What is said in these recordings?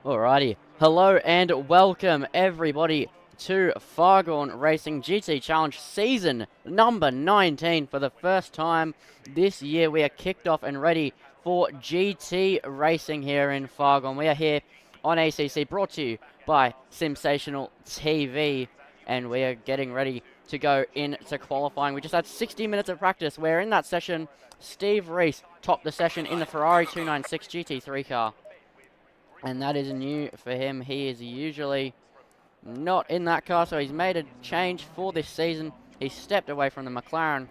Alrighty, hello and welcome everybody to Fargone Racing GT Challenge Season number 19. For the first time this year, we are kicked off and ready for GT racing here in Fargone. We are here on ACC, brought to you by Sensational TV, and we are getting ready to go into qualifying. We just had 60 minutes of practice, where in that session, Steve Reese topped the session in the Ferrari 296 GT3 car. And that is new for him. He is usually not in that car, so he's made a change for this season. He stepped away from the McLaren,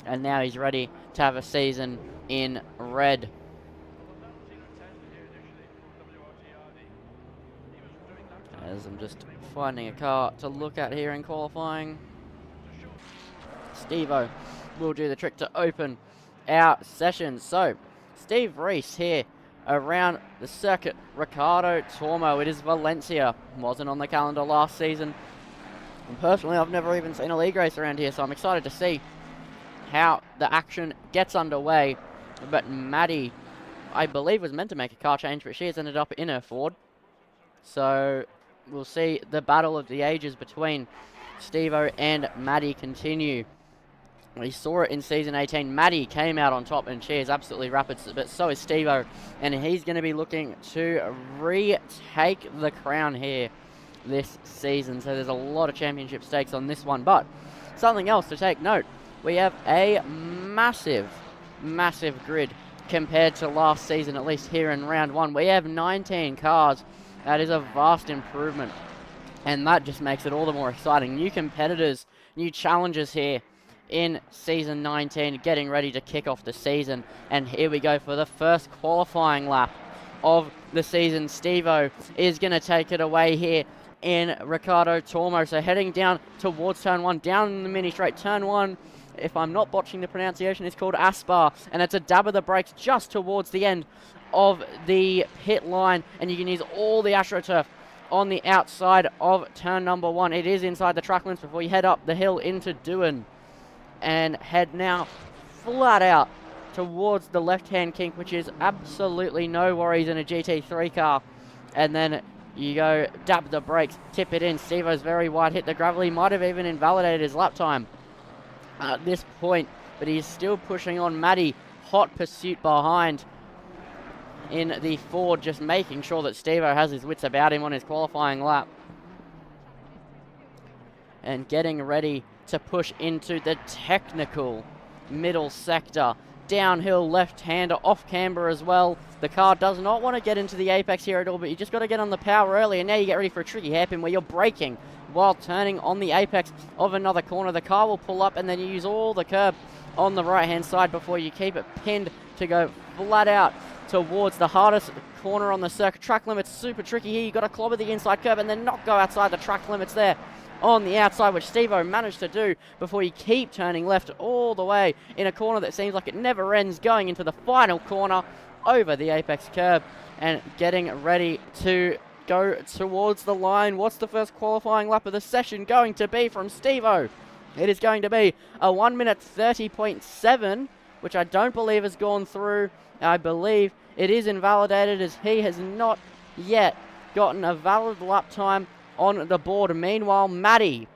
and now he's ready to have a season in red. As I'm just finding a car to look at here in qualifying. Steve-O will do the trick to open our session. So, Steve Reese here around the circuit. Ricardo Tormo, it is Valencia. Wasn't on the calendar last season. And personally, I've never even seen a league race around here, so I'm excited to see how the action gets underway. But Maddie, I believe, was meant to make a car change, but she has ended up in her Ford. So we'll see the battle of the ages between Steve-O and Maddie continue. We saw it in Season 18. Maddie came out on top, and she is absolutely rapid, but so is Steve-O. And he's going to be looking to retake the crown here this season. So there's a lot of championship stakes on this one. But something else to take note. We have a massive grid compared to last season, at least here in round one. We have 19 cars. That is a vast improvement. And that just makes it all the more exciting. New competitors, new challenges here in Season 19, getting ready to kick off the season. And here we go for the first qualifying lap of the season. Steve-O is going to take it away here in Ricardo Tormo. So heading down towards turn one, down in the mini straight. Turn one, if I'm not botching the pronunciation, is called Aspar, and it's a dab of the brakes just towards the end of the pit line, and you can use all the AstroTurf on the outside of turn number one. It is inside the track limits before you head up the hill into Dewan, and head now flat out towards the left-hand kink, which is absolutely no worries in a GT3 car. And then you go dab the brakes, tip it in. Steve-O's very wide, hit the gravel. He might have even invalidated his lap time at this point, but he's still pushing on. Maddie, hot pursuit behind in the Ford, just making sure that Steve-O has his wits about him on his qualifying lap. And getting ready to push into the technical middle sector. Downhill left-hander, off camber as well. The car does not want to get into the apex here at all, but you just got to get on the power early, and now you get ready for a tricky hairpin where you're braking while turning on the apex of another corner. The car will pull up, and then you use all the curb on the right-hand side before you keep it pinned to go flat out towards the hardest corner on the circuit. Track limits super tricky here. You got to clobber the inside curb and then not go outside the track limits there on the outside, which Steve-O managed to do before you keep turning left all the way in a corner that seems like it never ends, going into the final corner over the apex curb and getting ready to go towards the line. What's the first qualifying lap of the session going to be from Steve-O? It is going to be a 1 minute 30.7, which I don't believe has gone through. I believe it is invalidated, as he has not yet gotten a valid lap time on the board. Meanwhile, Maddie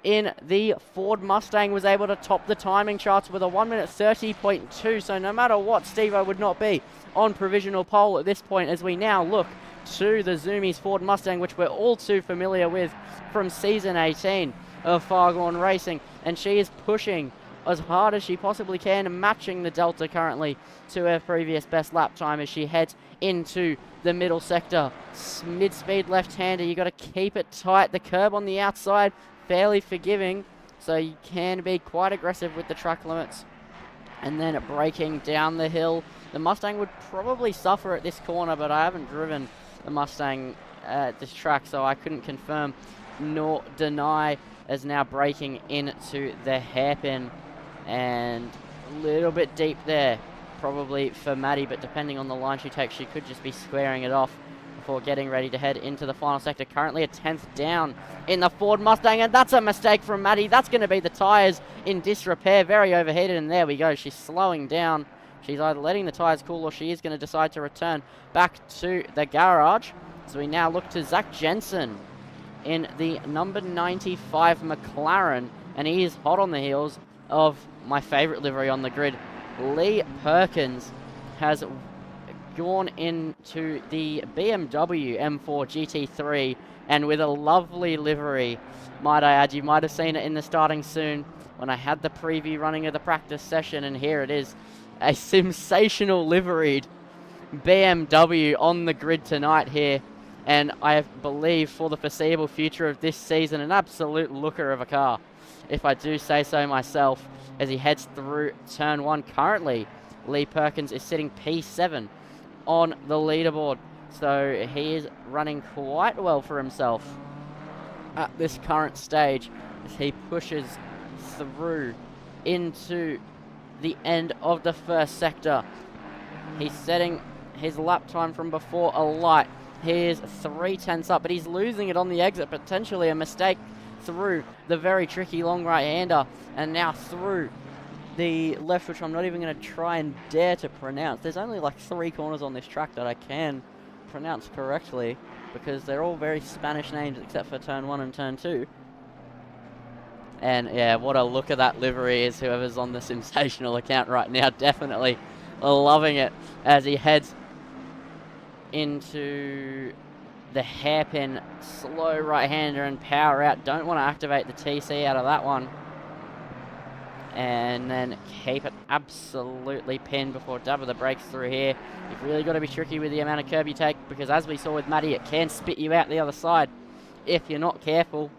in the Ford Mustang was able to top the timing charts with a 1 minute 30.2. So no matter what, Steve-O would not be on provisional pole at this point, as we now look to the Zoomies Ford Mustang, which we're all too familiar with from Season 18 of Fargone Racing. And she is pushing as hard as she possibly can, matching the Delta currently to her previous best lap time as she heads into the middle sector. Mid-speed left-hander, you got to keep it tight. The curb on the outside, fairly forgiving, so you can be quite aggressive with the track limits. And then braking down the hill. The Mustang would probably suffer at this corner, but I haven't driven the Mustang at this track, so I couldn't confirm nor deny, as now braking into the hairpin. And a little bit deep there, probably for Maddie, but depending on the line she takes, she could just be squaring it off before getting ready to head into the final sector. Currently a 10th down in the Ford Mustang, and that's a mistake from Maddie. That's going to be the tyres in disrepair, very overheated, and there we go. She's slowing down. She's either letting the tyres cool, or she is going to decide to return back to the garage. So we now look to Zach Jensen in the number 95 McLaren, and he is hot on the heels of my favourite livery on the grid. Lee Perkins has gone into the BMW M4 GT3, and with a lovely livery, might I add. You might have seen it in the starting soon when I had the preview running of the practice session, and here it is, a sensational liveried BMW on the grid tonight here, and I believe for the foreseeable future of this season, an absolute looker of a car, if I do say so myself, as he heads through turn 1. Currently, Lee Perkins is sitting P7 on the leaderboard, so he is running quite well for himself at this current stage as he pushes through into the end of the first sector. He's setting his lap time from before alight. He is 3/10 up, but he's losing it on the exit. Potentially a mistake through the very tricky long right-hander, and now through the left, which I'm not even going to try and dare to pronounce. There's only like 3 corners on this track that I can pronounce correctly, because they're all very Spanish names except for turn 1 and turn 2. And yeah, what a look at that livery is whoever's on the sensational account right now. Definitely loving it as he heads into the hairpin, slow right-hander and power out. Don't want to activate the TC out of that one. And then keep it absolutely pinned before dab of the brakes through here. You've really got to be tricky with the amount of curb you take, because as we saw with Matty, it can spit you out the other side if you're not careful.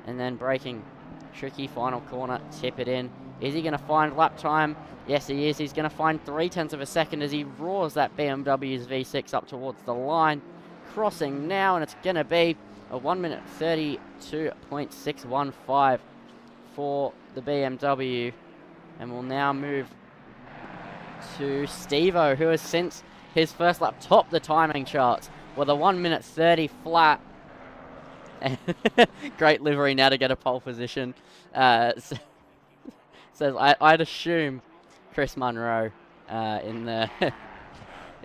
And then braking. Tricky final corner, tip it in. Is he going to find lap time? Yes, he is. He's going to find 0.3 of a second as he roars that BMW's V6 up towards the line. Crossing now, and it's going to be a 1 minute 32.615 for the BMW. And we'll now move to Steve-O, who has since his first lap topped the timing charts with a 1 minute 30 flat. Great livery now to get a pole position. Says I'd assume Chris Munro in the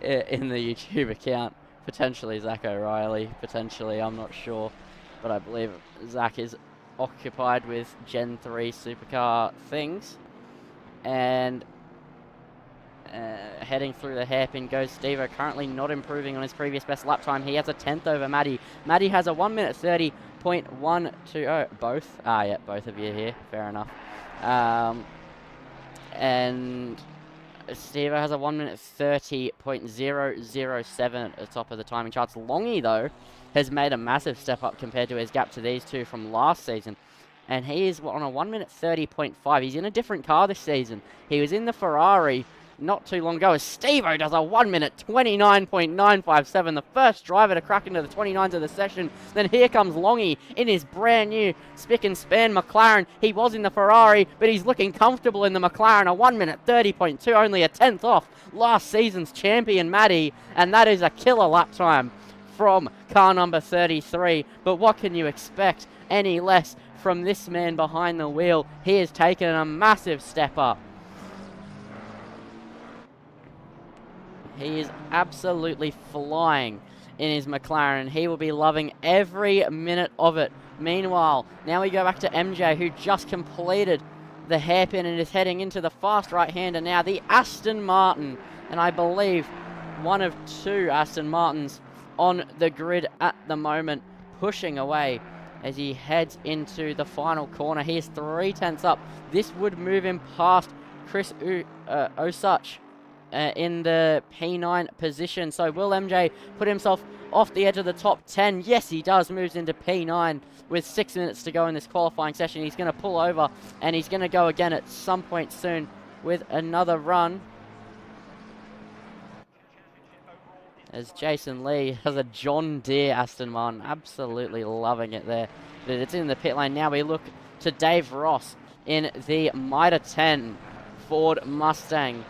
in the YouTube account. Potentially Zach O'Reilly. Potentially, I'm not sure, but I believe Zach is occupied with Gen 3 supercar things. And heading through the hairpin goes Steve-O, currently not improving on his previous best lap time. He has a 10th over Matty. Matty has a 1 minute 30.120. Both? Yeah, both of you here. Fair enough. And Steve-O has a 1 minute 30.007 at the top of the timing charts. Longy, though, has made a massive step up compared to his gap to these two from last season. And he is on a 1 minute 30.5. He's in a different car this season. He was in the Ferrari not too long ago, as Steve-O does a 1 minute 29.957, the first driver to crack into the 29s of the session. Then here comes Longy in his brand new spick and span McLaren. He was in the Ferrari, but he's looking comfortable in the McLaren, a 1 minute 30.2, only a 10th off last season's champion Matty, and that is a killer lap time from car number 33. But what can you expect any less from this man behind the wheel? He has taken a massive step up. He is absolutely flying in his McLaren. He will be loving every minute of it. Meanwhile, now we go back to MJ, who just completed the hairpin and is heading into the fast right-hander now, the Aston Martin. And I believe one of 2 Aston Martins on the grid at the moment, pushing away as he heads into the final corner. He is 0.3 up. This would move him past Chris Osuch in the P9 position. So will MJ put himself off the edge of the top 10? Yes, he does. Moves into P9 with 6 minutes to go in this qualifying session. He's going to pull over, and he's going to go again at some point soon with another run. As Jason Lee has a John Deere Aston Martin. Absolutely loving it there. But it's in the pit lane now. We look to Dave Ross in the Mitre 10 Ford Mustang.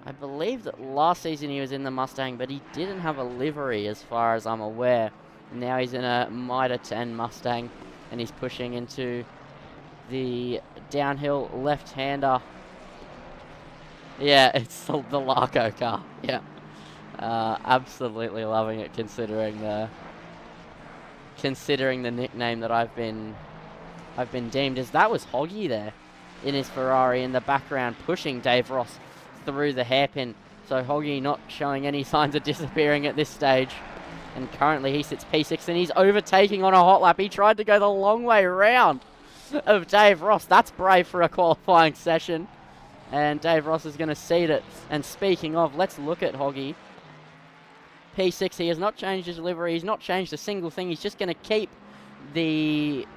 I believe that last season he was in the Mustang, but he didn't have a livery as far as I'm aware. Now he's in a Mitre 10 Mustang, and he's pushing into the downhill left-hander. Yeah, it's the Larko car. Yeah. Absolutely loving it, considering the nickname that I've been deemed as. That was Hoggy there in his Ferrari in the background, pushing Dave Ross through the hairpin. So Hoggy not showing any signs of disappearing at this stage. And currently he sits P6 and he's overtaking on a hot lap. He tried to go the long way around of Dave Ross. That's brave for a qualifying session. And Dave Ross is going to seed it. And speaking of, let's look at Hoggy. P6, he has not changed his livery. He's not changed a single thing. He's just going to keep the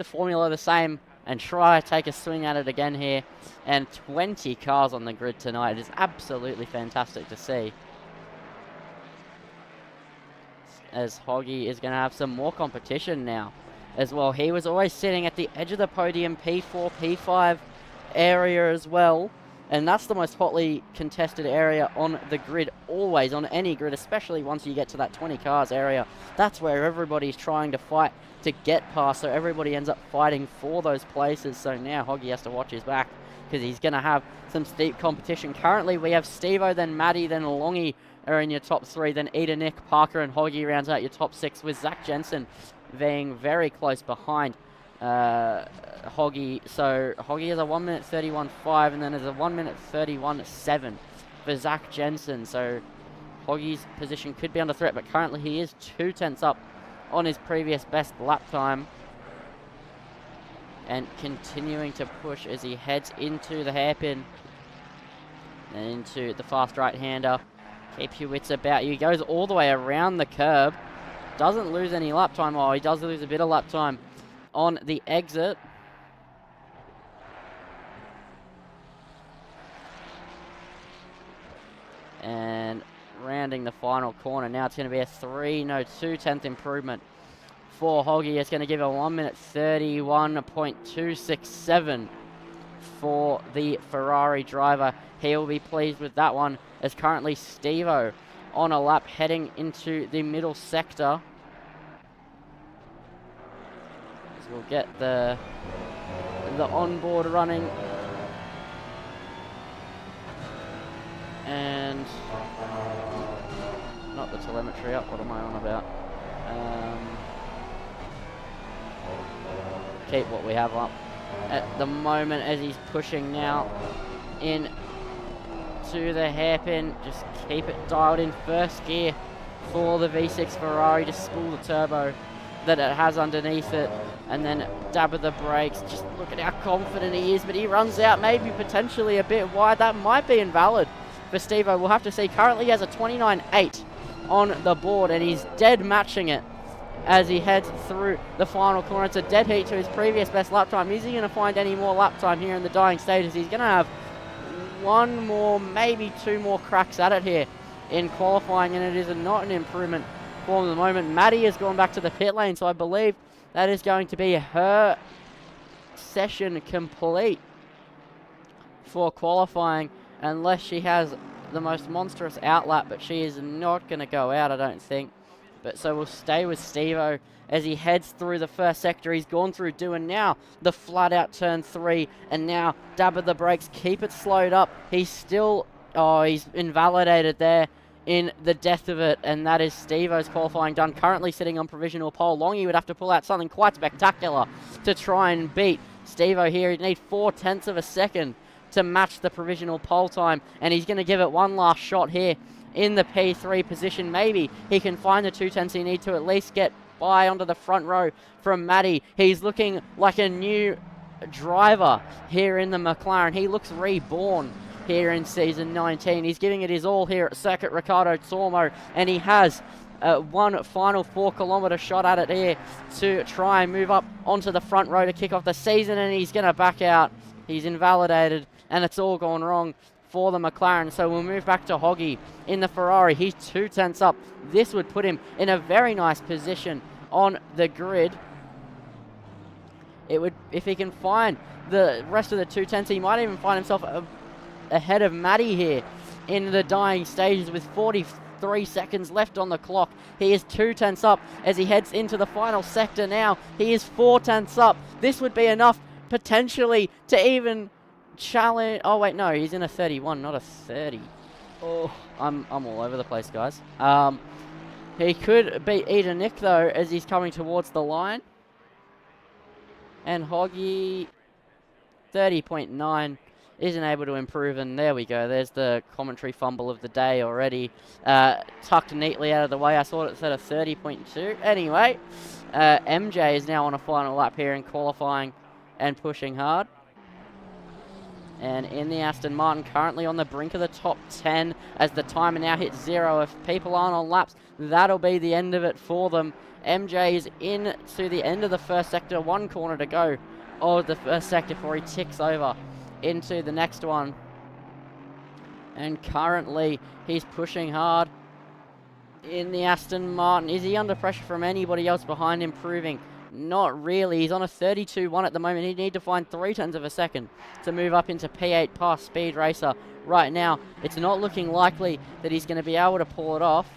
formula the same and try to take a swing at it again here. And 20 cars on the grid tonight. It is absolutely fantastic to see, as Hoggy is going to have some more competition now as well. He was always sitting at the edge of the podium, P4, P5 area as well. And that's the most hotly contested area on the grid, always on any grid, especially once you get to that 20 cars area. That's where everybody's trying to fight to get past, so everybody ends up fighting for those places. So now Hoggy has to watch his back because he's going to have some steep competition. Currently we have Stevo, then Maddie, then Longy are in your top three, then Eda, Nick, Parker and Hoggy rounds out your top six, with Zach Jensen being very close behind Hoggy. So Hoggy has a 1 minute 31.5 and then there's a 1 minute 31.7 for Zach Jensen. So Hoggy's position could be under threat, but currently he is 2/10 up on his previous best lap time. And continuing to push as he heads into the hairpin and into the fast right-hander. Keep your wits about you. He goes all the way around the curb. Doesn't lose any lap time. Oh, he does lose a bit of lap time on the exit. And rounding the final corner. Now it's going to be a 2/10 improvement for Hoggy. It's going to give a 1 minute 31.267 for the Ferrari driver. He will be pleased with that one, as currently Stevo on a lap heading into the middle sector. So we'll get the onboard running. And not the telemetry up, what am I on about? Keep what we have up at the moment as he's pushing now in to the hairpin. Just keep it dialed in first gear for the V6 Ferrari to spool the turbo that it has underneath it, and then dab of the brakes. Just look at how confident he is, but he runs out maybe potentially a bit wide. That might be invalid for Stevo. We'll have to see. Currently he has a 29.8 on the board and he's dead matching it as he heads through the final corner. It's a dead heat to his previous best lap time. Is he going to find any more lap time here in the dying stages? He's going to have one more, maybe two more cracks at it here in qualifying, and it is not an improvement for the moment. Maddie has gone back to the pit lane, so I believe that is going to be her session complete for qualifying, unless she has the most monstrous outlap, but she is not going to go out, I don't think. But so we'll stay with Stevo as he heads through the first sector. He's gone through doing now the flat out turn 3, and now dab of the brakes, keep it slowed up. He's still, he's invalidated there in the death of it, and that is Stevo's qualifying done. Currently sitting on provisional pole. Longy would have to pull out something quite spectacular to try and beat Stevo here. He'd need 0.4 of a second to match the provisional pole time, and he's going to give it one last shot here in the P3 position. Maybe he can find the 2/10 he needs to at least get by onto the front row from Maddie. He's looking like a new driver here in the McLaren. He looks reborn here in season 19. He's giving it his all here at Circuit Ricardo Tormo, and he has one final 4 kilometre shot at it here to try and move up onto the front row to kick off the season, and he's going to back out. He's invalidated, and it's all gone wrong for the McLaren. So we'll move back to Hoggy in the Ferrari. He's 2/10 up. This would put him in a very nice position on the grid. It would, if he can find the rest of the 2/10, he might even find himself ahead of Maddie here in the dying stages with 43 seconds left on the clock. He is 2/10 up as he heads into the final sector now. He is 4/10 up. This would be enough potentially to even challenge. Oh wait, no, he's in a 31, not a 30. Oh, I'm all over the place, guys. He could beat Eda Nick, though, as he's coming towards the line. And Hoggy, 30.9, isn't able to improve. And there we go. There's the commentary fumble of the day already. Tucked neatly out of the way. I saw it said a 30.2. Anyway, MJ is now on a final lap here in qualifying and pushing hard. And in the Aston Martin, currently on the brink of the top 10 as the timer now hits 0. If people aren't on laps, that'll be the end of it for them. MJ is in to the end of the first sector, 1 corner to go of the first sector before he ticks over into the next one. And currently, he's pushing hard in the Aston Martin. Is he under pressure from anybody else behind him proving? Not really. He's on a 32.1 at the moment. He'd need to find 0.3 of a second to move up into P8 past Speed Racer. Right now, it's not looking likely that he's going to be able to pull it off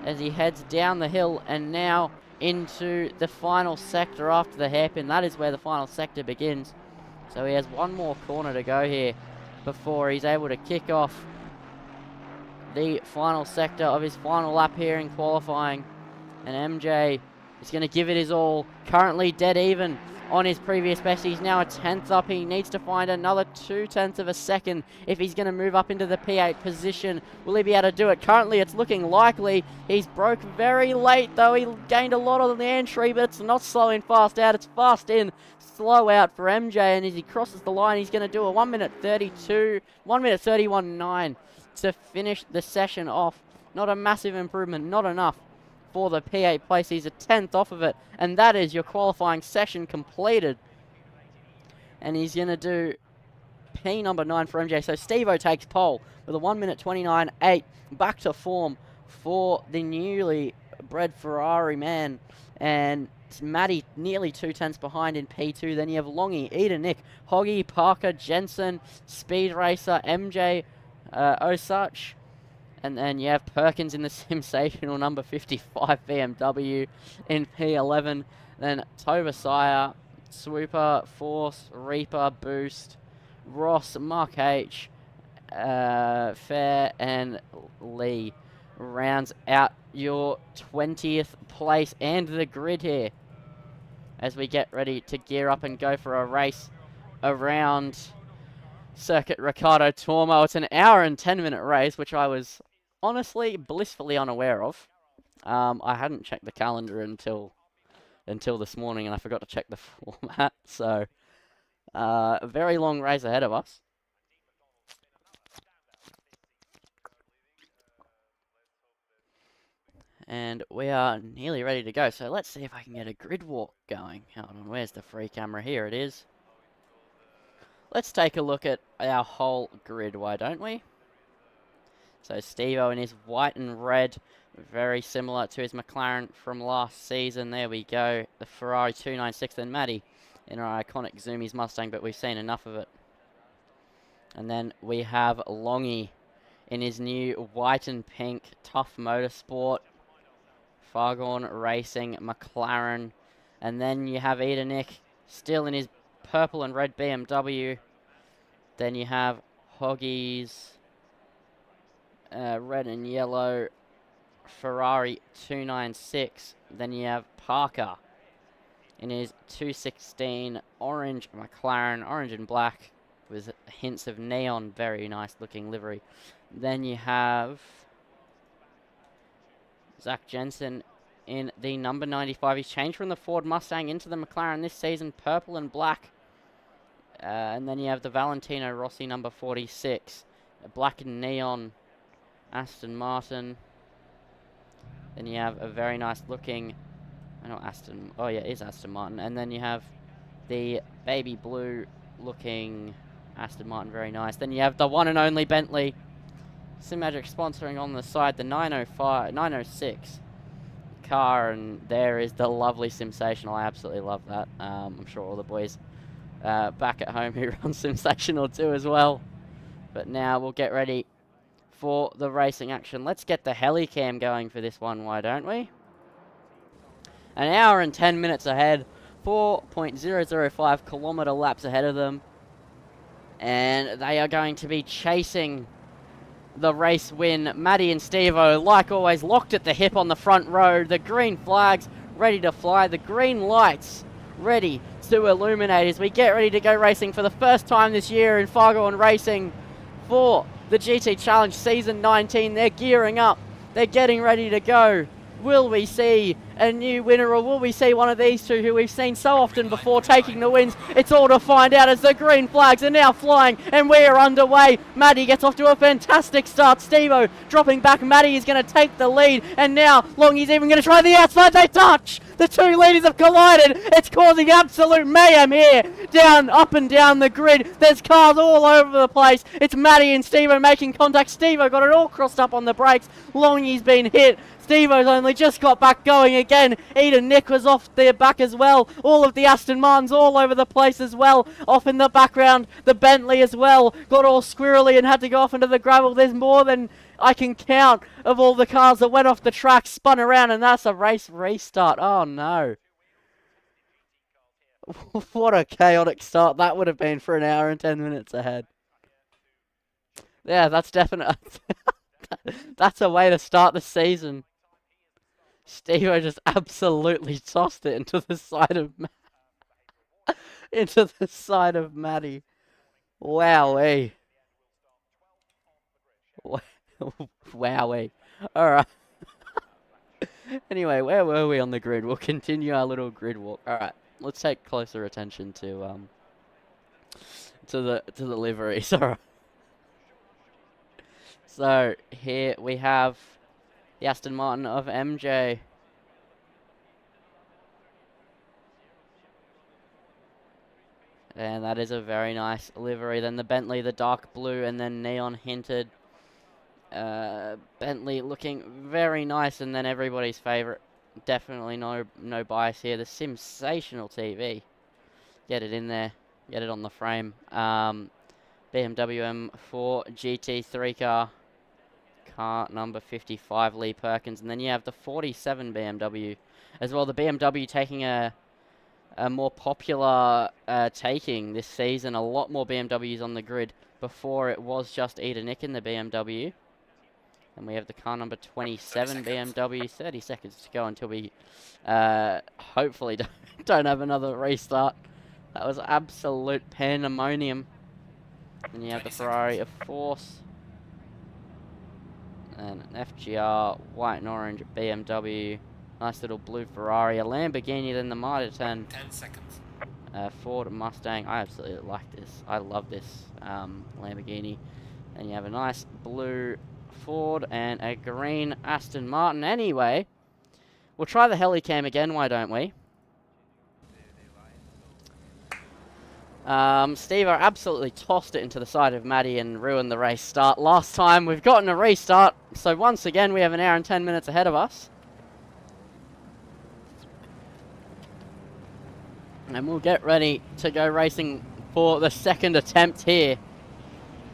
as he heads down the hill and now into the final sector after the hairpin. That is where the final sector begins. So he has 1 more corner to go here before he's able to kick off the final sector of his final lap here in qualifying. And MJ is going to give it his all. Currently dead even on his previous best. He's now a 10th up. He needs to find another 0.2 of a second if he's going to move up into the P8 position. Will he be able to do it? Currently, it's looking likely. He's broke very late, though. He gained a lot on the entry, but it's not slowing fast out. It's fast in, slow out for MJ. And as he crosses the line, he's going to do a 1 minute 31.9 to finish the session off. Not a massive improvement, not enough for the P8 place. He's a 10th off of it, and that is your qualifying session completed. And he's going to do P number 9 for MJ. So Steve-O takes pole with a 1 minute 29.8, back to form for the newly bred Ferrari man. And Matty nearly 0.2 behind in P2. Then you have Longy, Eda Nick, Hoggy, Parker, Jensen, Speed Racer, MJ, Osach. And then you have Perkins in the sensational number 55 BMW in P11. Then Tovasaya, Swooper, Force, Reaper, Boost, Ross, Mark H, Fair, and Lee rounds out your 20th place and the grid here as we get ready to gear up and go for a race around Circuit Ricardo Tormo. It's an hour and 10-minute race, which I was honestly blissfully unaware of. I hadn't checked the calendar until this morning, and I forgot to check the format. So, a very long race ahead of us. And we are nearly ready to go. So let's see if I can get a grid walk going. Hold on, where's the free camera? Here it is. Let's take a look at our whole grid, why don't we? So Steve-O in his white and red, very similar to his McLaren from last season. There we go. The Ferrari 296, and Matty in our iconic Zoomies Mustang, but we've seen enough of it. And then we have Longy in his new white and pink Tough Motorsport, Fargone Racing McLaren. And then you have Eda Nick still in his purple and red BMW. Then you have Hoggy's red and yellow Ferrari 296. Then you have Parker in his 216 orange McLaren, orange and black with hints of neon, very nice looking livery. Then you have Zach Jensen in the number 95. He's changed from the Ford Mustang into the McLaren this season, purple and black. And then you have the Valentino Rossi number 46, a black and neon Aston Martin. Then you have a very nice looking, it is Aston Martin. And then you have the baby blue looking Aston Martin, very nice. Then you have the one and only Bentley, SimMagic sponsoring on the side, the 906 car, and there is the lovely Sensational. I absolutely love that. I'm sure all the boys back at home who run Sensational too as well. But now we'll get ready for the racing action. Let's get the helicam going for this one, why don't we? An hour and 10 minutes ahead, 4.005 kilometer laps ahead of them. And they are going to be chasing the race win. Maddie and Steve-O, like always, locked at the hip on the front row. The green flags ready to fly. The green lights ready to illuminate as we get ready to go racing for the first time this year in Fargone Racing for the GT Challenge Season 19. They're gearing up. They're getting ready to go. Will we see a new winner, or will we see one of these two who we've seen so often before taking the wins? It's all to find out as the green flags are now flying and we're underway. Maddie gets off to a fantastic start. Steve-O dropping back. Maddie is going to take the lead, and now Longy's even going to try the outside. They touch. The two leaders have collided. It's causing absolute mayhem here. Up and down the grid. There's cars all over the place. It's Maddie and Steve-O making contact. Steve-O got it all crossed up on the brakes. Longy's been hit. Steve-O's only just got back going again. Eden Nick was off their back as well. All of the Aston Martins all over the place as well. Off in the background, the Bentley as well. Got all squirrely and had to go off into the gravel. There's more than I can count of all the cars that went off the track, spun around, and that's a race restart. Oh no. What a chaotic start that would have been for an hour and 10 minutes ahead. Yeah, that's definitely... that's a way to start the season. Steve-O just absolutely tossed it into the side of Maddie. Wowee. Wowee. Alright. Anyway, where were we on the grid? We'll continue our little grid walk. Alright, let's take closer attention to the liveries. Alright. So here we have the Aston Martin of MJ. And that is a very nice livery. Then the Bentley, the dark blue, and then neon hinted. Bentley looking very nice, and then everybody's favourite. Definitely no bias here. The Sensational TV. Get it in there. Get it on the frame. BMW M4 GT3 car. Car number 55, Lee Perkins. And then you have the 47 BMW as well. The BMW taking a more popular taking this season. A lot more BMWs on the grid. Before it was just Eden Nick in the BMW. And we have the car number 27 BMW. 30 seconds to go until we hopefully don't have another restart. That was absolute pandemonium. And you have the Ferrari of Force. And an FGR, white and orange BMW. Nice little blue Ferrari. A Lamborghini, then the Mitre 10. 10 seconds. Ford Mustang. I absolutely like this. I love this Lamborghini. And you have a nice blue Ford and a green Aston Martin. Anyway, we'll try the Helicam again, why don't we? Steve-O absolutely tossed it into the side of Maddie and ruined the race start. Last time we've gotten a restart, so once again we have an hour and 10 minutes ahead of us. And we'll get ready to go racing for the second attempt here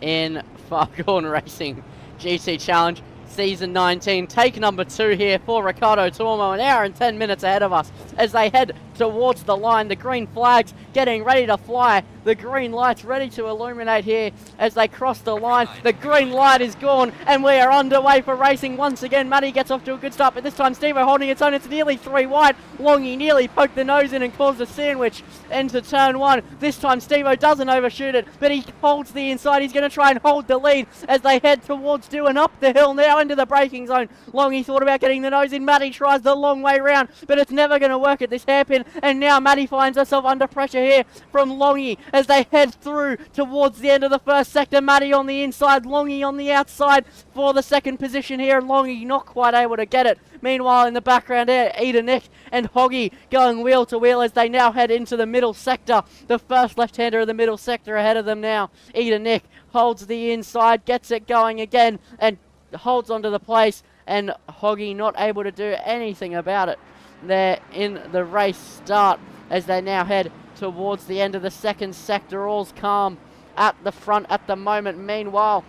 in Fargone Racing GT Challenge Season 19. Take number 2 here for Ricardo Tormo. An hour and 10 minutes ahead of us as they head towards the line. The green flags getting ready to fly. The green lights ready to illuminate here as they cross the line. The green light is gone and we are underway for racing once again. Maddie gets off to a good start, but this time Steve-O holding its own. It's nearly 3 wide. Longy nearly poked the nose in and caused a sandwich into turn 1. This time Steve-O doesn't overshoot it, but he holds the inside. He's going to try and hold the lead as they head towards doing up the hill now into the braking zone. Longy thought about getting the nose in. Maddie tries the long way round, but it's never going to work at this hairpin. And now Maddie finds herself under pressure here from Longy as they head through towards the end of the first sector. Maddie on the inside, Longy on the outside for the second position here. Longy not quite able to get it. Meanwhile, in the background there, Eden Nick and Hoggy going wheel to wheel as they now head into the middle sector. The first left-hander of the middle sector ahead of them now. Eden Nick holds the inside, gets it going again, and holds onto the place. And Hoggy not able to do anything about it there in the race start as they now head towards the end of the second sector. All's calm at the front at the moment. Meanwhile,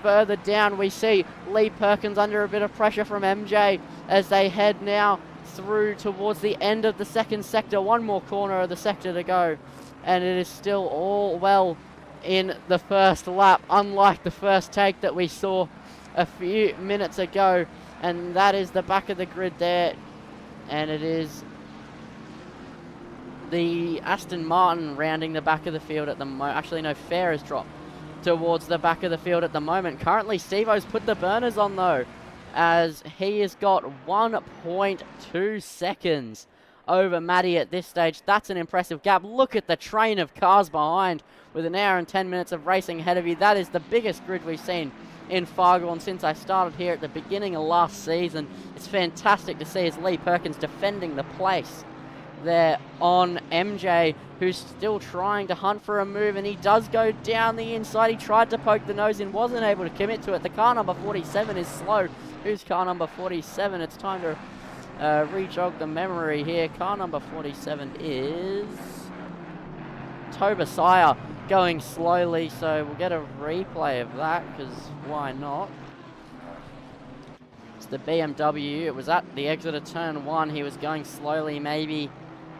further down we see Lee Perkins under a bit of pressure from MJ as they head now through towards the end of the second sector. One more corner of the sector to go, and it is still all well in the first lap, unlike the first take that we saw a few minutes ago, and that is the back of the grid there, and it is the Aston Martin rounding the back of the field at the moment. Actually, no, Fair has dropped towards the back of the field at the moment. Currently, Steve-O's put the burners on, though, as he has got 1.2 seconds over Matty at this stage. That's an impressive gap. Look at the train of cars behind with an hour and 10 minutes of racing ahead of you. That is the biggest grid we've seen in Fargone since I started here at the beginning of last season. It's fantastic to see as Lee Perkins defending the place there on MJ, who's still trying to hunt for a move, and he does go down the inside. He tried to poke the nose in, wasn't able to commit to it. The car number 47 is slow. Who's car number 47? It's time to re-jog the memory here. Car number 47 is Tobasire, going slowly, so we'll get a replay of that, because why not? It's the BMW. It was at the exit of turn 1. He was going slowly, maybe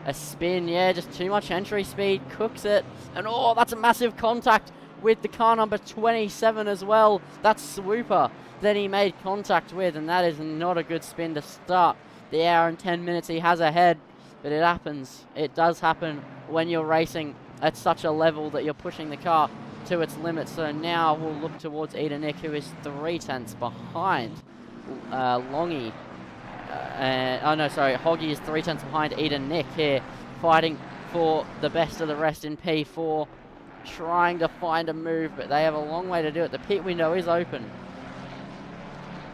a spin. Yeah, just too much entry speed. Cooks it, and oh, that's a massive contact with the car number 27 as well. That's Swooper that he made contact with, and that is not a good spin to start the hour and 10 minutes he has ahead. But it happens. It does happen when you're racing at such a level that you're pushing the car to its limits. So now we'll look towards Eda Nick, who is 3/10 behind Longy. Hoggy is 3/10 behind Eda Nick here, fighting for the best of the rest in P4, trying to find a move, but they have a long way to do it. The pit window is open,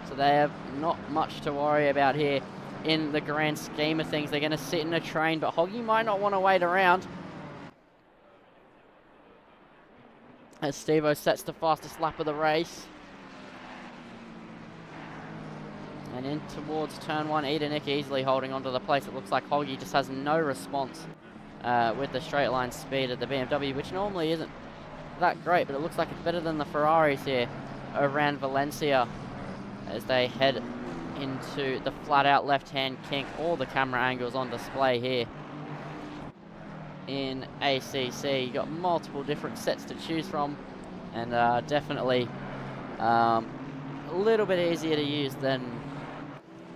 so they have not much to worry about here in the grand scheme of things. They're going to sit in a train, but Hoggy might not want to wait around, as Steve-O sets the fastest lap of the race. And in towards turn 1, Eda Nick easily holding onto the place. It looks like Hoggy just has no response with the straight line speed of the BMW, which normally isn't that great, but it looks like it's better than the Ferraris here around Valencia as they head into the flat out left hand kink. All the camera angles on display here in ACC. You got multiple different sets to choose from, and definitely a little bit easier to use than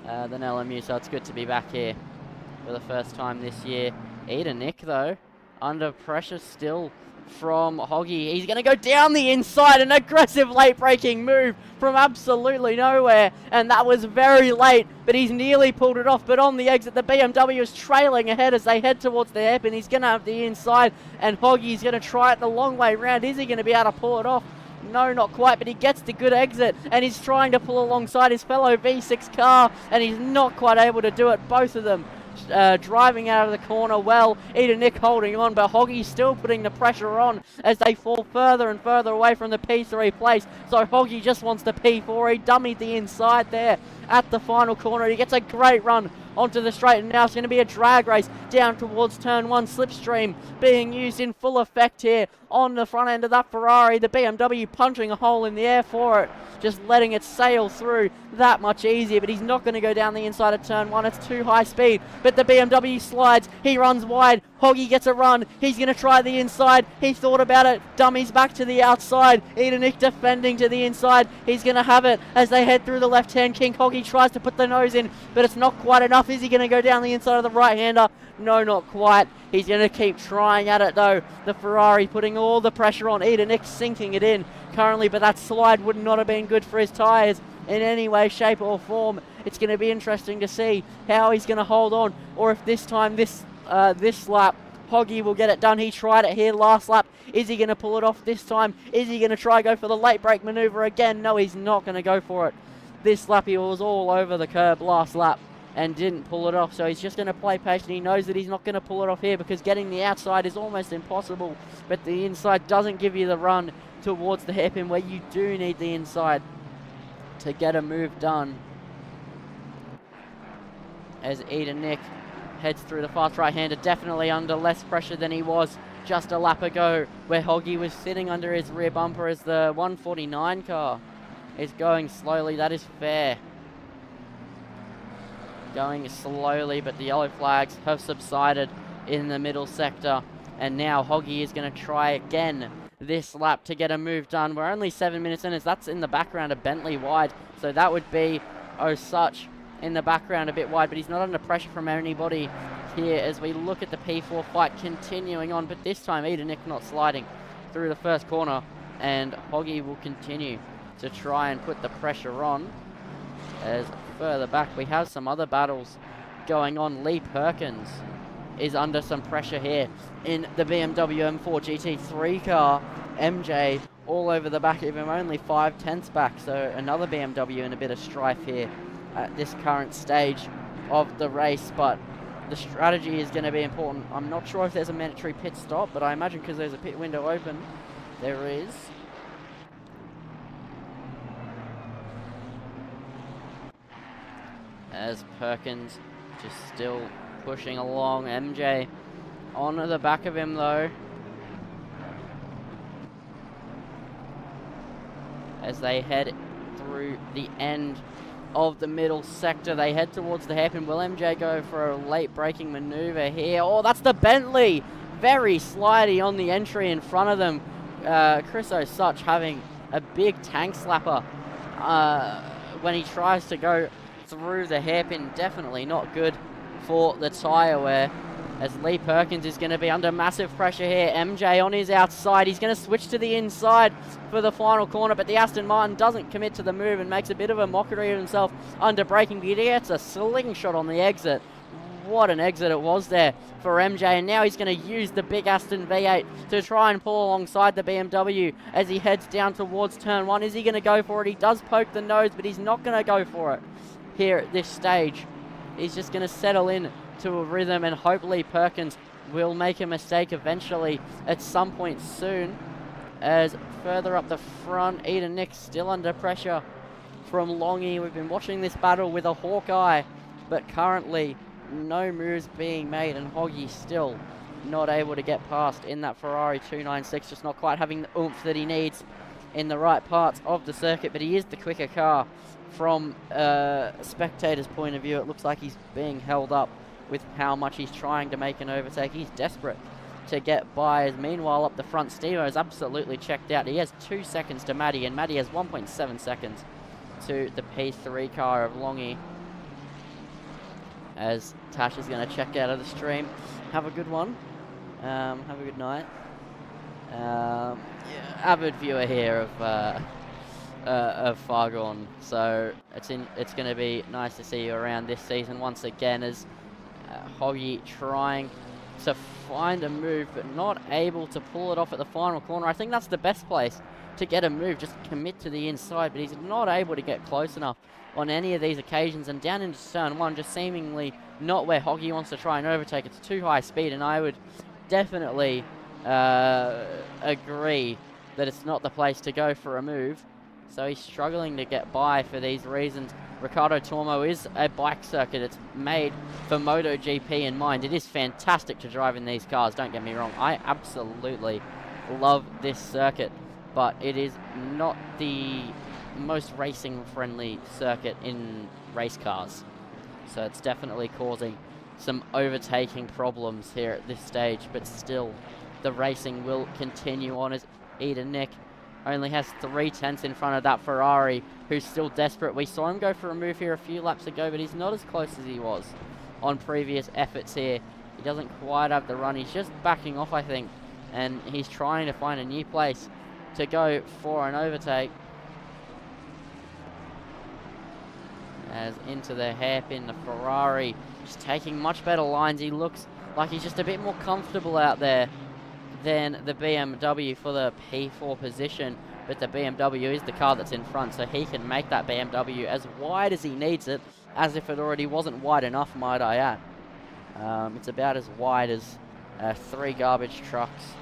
LMU, so it's good to be back here for the first time this year. Eda Nick, though, under pressure still from Hoggy. He's going to go down the inside, an aggressive late braking move from absolutely nowhere, and that was very late, but he's nearly pulled it off. But on the exit, the BMW is trailing ahead as they head towards the hairpin. He's going to have the inside, and Hoggy's going to try it the long way round. Is he going to be able to pull it off? No, not quite, but he gets the good exit, and he's trying to pull alongside his fellow V6 car, and he's not quite able to do it. Both of them driving out of the corner well. Eda Nick holding on, but Hoggy's still putting the pressure on as they fall further and further away from the P3 place. So Hoggy just wants the P4. He dummied the inside there at the final corner. He gets a great run onto the straight, and now it's going to be a drag race down towards turn 1. Slipstream being used in full effect here on the front end of that Ferrari. The BMW punching a hole in the air for it, just letting it sail through that much easier, but he's not going to go down the inside of turn 1. It's too high speed, but the BMW slides. He runs wide. Hoggy gets a run. He's going to try the inside. He thought about it. Dummies back to the outside. Eda Nick defending to the inside. He's going to have it as they head through the left-hand kink. Hoggy tries to put the nose in, but it's not quite enough. Is he going to go down the inside of the right-hander? No, not quite. He's going to keep trying at it, though. The Ferrari putting all the pressure on. Eda Nick sinking it in currently, but that slide would not have been good for his tyres in any way, shape, or form. It's going to be interesting to see how he's going to hold on, or if this time, this lap, Hoggy will get it done. He tried it here last lap. Is he going to pull it off this time? Is he going to try go for the late brake maneuver again? No, he's not going to go for it. This lap, he was all over the curb last lap and didn't pull it off, so he's just going to play patient. He knows that he's not going to pull it off here because getting the outside is almost impossible, but the inside doesn't give you the run towards the hairpin where you do need the inside to get a move done. As Eda Nick heads through the fast right-hander, definitely under less pressure than he was just a lap ago, where Hoggy was sitting under his rear bumper as the 149 car is going slowly. That is fair. Going slowly, but the yellow flags have subsided in the middle sector, and now Hoggy is going to try again this lap to get a move done. We're only 7 minutes in, as that's in the background of Bentley wide, so that would be Osuch in the background a bit wide, but he's not under pressure from anybody here as we look at the P4 fight continuing on, but this time Nick not sliding through the first corner, and Hoggy will continue to try and put the pressure on. As further back we have some other battles going on. Lee Perkins is under some pressure here in the BMW M4 GT3 car. MJ all over the back of him, only 5/10 back, so another BMW in a bit of strife here at this current stage of the race, but the strategy is going to be important. I'm not sure if there's a mandatory pit stop, but I imagine because there's a pit window open, there is. As Perkins just still pushing along. MJ on the back of him though, as they head through the end of the middle sector. They head towards the hairpin. Will MJ go for a late braking maneuver here? Oh, that's the Bentley! Very slidey on the entry in front of them. Chris Osuch having a big tank slapper when he tries to go through the hairpin. Definitely not good for the tyre wear, as Lee Perkins is going to be under massive pressure here. MJ on his outside. He's going to switch to the inside for the final corner, but the Aston Martin doesn't commit to the move and makes a bit of a mockery of himself under braking. He gets a slingshot on the exit. What an exit it was there for MJ, and now he's going to use the big Aston V8 to try and pull alongside the BMW as he heads down towards turn 1. Is he going to go for it? He does poke the nose, but he's not going to go for it here at this stage. He's just going to settle in to a rhythm, and hopefully Perkins will make a mistake eventually at some point soon. As further up the front, Nick still under pressure from Longy. We've been watching this battle with a hawk eye, but currently no moves being made, and Hoggy still not able to get past in that Ferrari 296, just not quite having the oomph that he needs in the right parts of the circuit, but he is the quicker car. From a spectator's point of view, it looks like he's being held up with how much he's trying to make an overtake. He's desperate to get by, as meanwhile up the front, Stevo is absolutely checked out. He has 2 seconds to Maddie, and Maddie has 1.7 seconds to the P3 car of Longy. As Tash is going to check out of the stream. Have a good one. Have a good night. Yeah, avid viewer here of Fargone, so it's going to be nice to see you around this season once again, as Hoggy trying to find a move but not able to pull it off at the final corner. I think that's the best place to get a move, just commit to the inside, but he's not able to get close enough on any of these occasions, and down into turn 1, just seemingly not where Hoggy wants to try and overtake. It's too high speed, and I would definitely agree that it's not the place to go for a move. So he's struggling to get by for these reasons. Ricardo Tormo is a bike circuit. It's made for MotoGP in mind. It is fantastic to drive in these cars, don't get me wrong. I absolutely love this circuit, but it is not the most racing-friendly circuit in race cars. So it's definitely causing some overtaking problems here at this stage, but still, the racing will continue on as Nick only has 3/10 in front of that Ferrari, who's still desperate. We saw him go for a move here a few laps ago, but he's not as close as he was on previous efforts here. He doesn't quite have the run. He's just backing off, I think, and he's trying to find a new place to go for an overtake. As into the hairpin, the Ferrari just taking much better lines. He looks like he's just a bit more comfortable out there than the BMW for the P4 position, but the BMW is the car that's in front, so he can make that BMW as wide as he needs it, as if it already wasn't wide enough, might I add. It's about as wide as 3 garbage trucks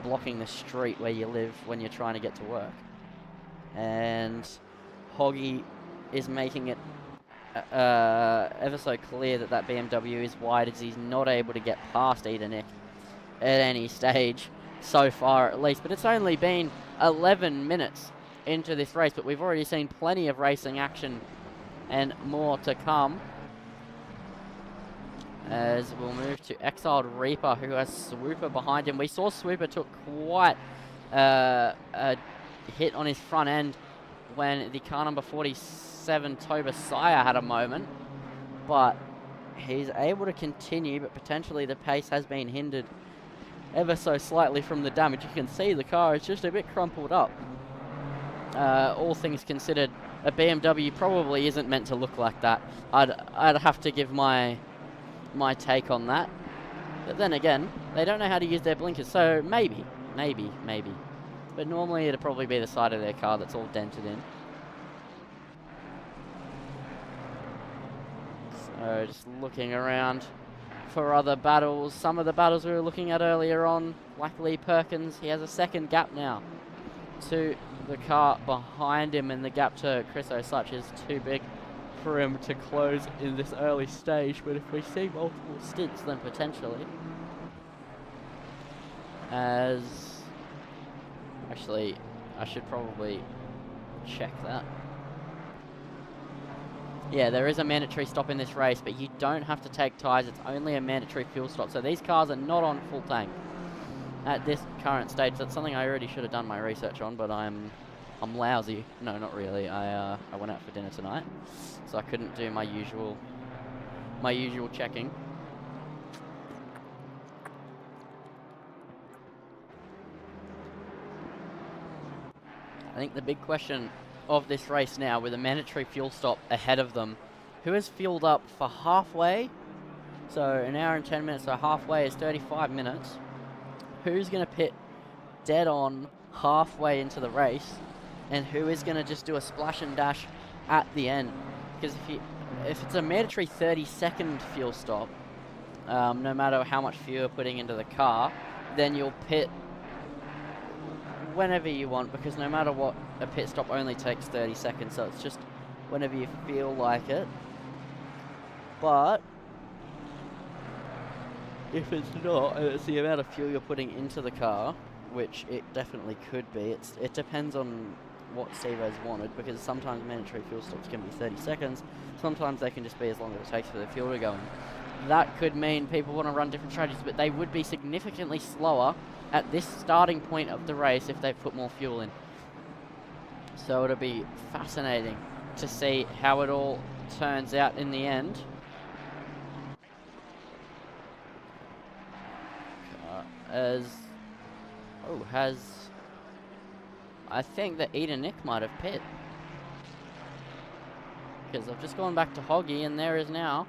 blocking the street where you live when you're trying to get to work. And Hoggy is making it ever so clear that that BMW is wide, as he's not able to get past Nick at any stage so far, at least. But it's only been 11 minutes into this race, but we've already seen plenty of racing action and more to come, as we'll move to Exiled Reaper, who has Swooper behind him. We saw Swooper took quite a hit on his front end when the car number 47, Toba Sire, had a moment. But he's able to continue, but potentially the pace has been hindered ever so slightly from the damage. You can see the car is just a bit crumpled up. All things considered, a BMW probably isn't meant to look like that. I'd have to give my take on that. But then again, they don't know how to use their blinkers, so maybe. But normally it'd probably be the side of their car that's all dented in. So just looking around for other battles. Some of the battles we were looking at earlier on, like Lee Perkins, he has a second gap now to the car behind him, and the gap to Chris O'Such is too big for him to close in this early stage. But if we see multiple stints, then potentially. Actually, I should probably check that. Yeah, there is a mandatory stop in this race, but you don't have to take tyres. It's only a mandatory fuel stop. So these cars are not on full tank at this current stage. That's something I already should have done my research on, but I'm lousy. No, not really. I went out for dinner tonight, so I couldn't do my usual checking. I think the big question of this race now, with a mandatory fuel stop ahead of them, who has fueled up for halfway? So an hour and 10 minutes, so halfway is 35 minutes. Who's going to pit dead on halfway into the race, and who is going to just do a splash and dash at the end? Because if it's a mandatory 30-second fuel stop, no matter how much fuel you're putting into the car, then you'll pit whenever you want, because no matter what, a pit stop only takes 30 seconds, so it's just whenever you feel like it. But if it's not, and it's the amount of fuel you're putting into the car, which it definitely could be, it depends on what Stevo's wanted, because sometimes mandatory fuel stops can be 30 seconds, sometimes they can just be as long as it takes for the fuel to go in. That could mean people want to run different strategies, but they would be significantly slower at this starting point of the race if they put more fuel in. So it'll be fascinating to see how it all turns out in the end. I think that Eden Nick might have pit, because I've just gone back to Hoggy, and there is now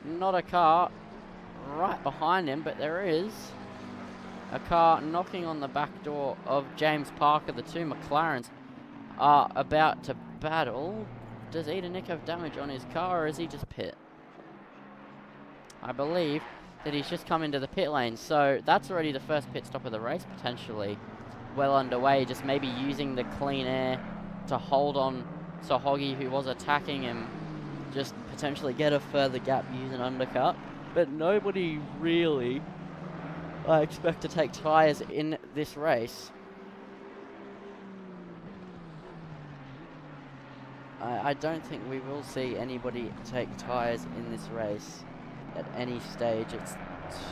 not a car right behind him, but there is a car knocking on the back door of James Parker. The two McLarens are about to battle. Does Eden Nick have damage on his car, or is he just pit? I believe that he's just come into the pit lane, so that's already the first pit stop of the race, potentially well underway, just maybe using the clean air to hold on so Hoggy, who was attacking him, just potentially get a further gap, use an undercut. But nobody really, I expect, to take tyres in this race. I don't think we will see anybody take tyres in this race at any stage. It's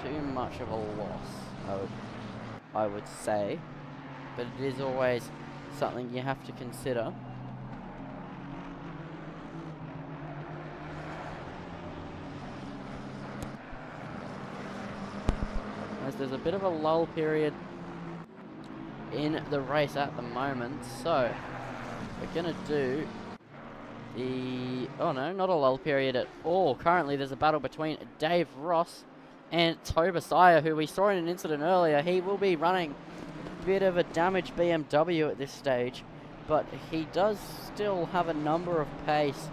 too much of a loss, I would say. But it is always something you have to consider. As there's a bit of a lull period in the race at the moment, so we're going to do oh no, not a lull period at all. Currently there's a battle between Dave Ross and Toba Sire, who we saw in an incident earlier. He will be running a bit of a damaged BMW at this stage, but he does still have a number of pace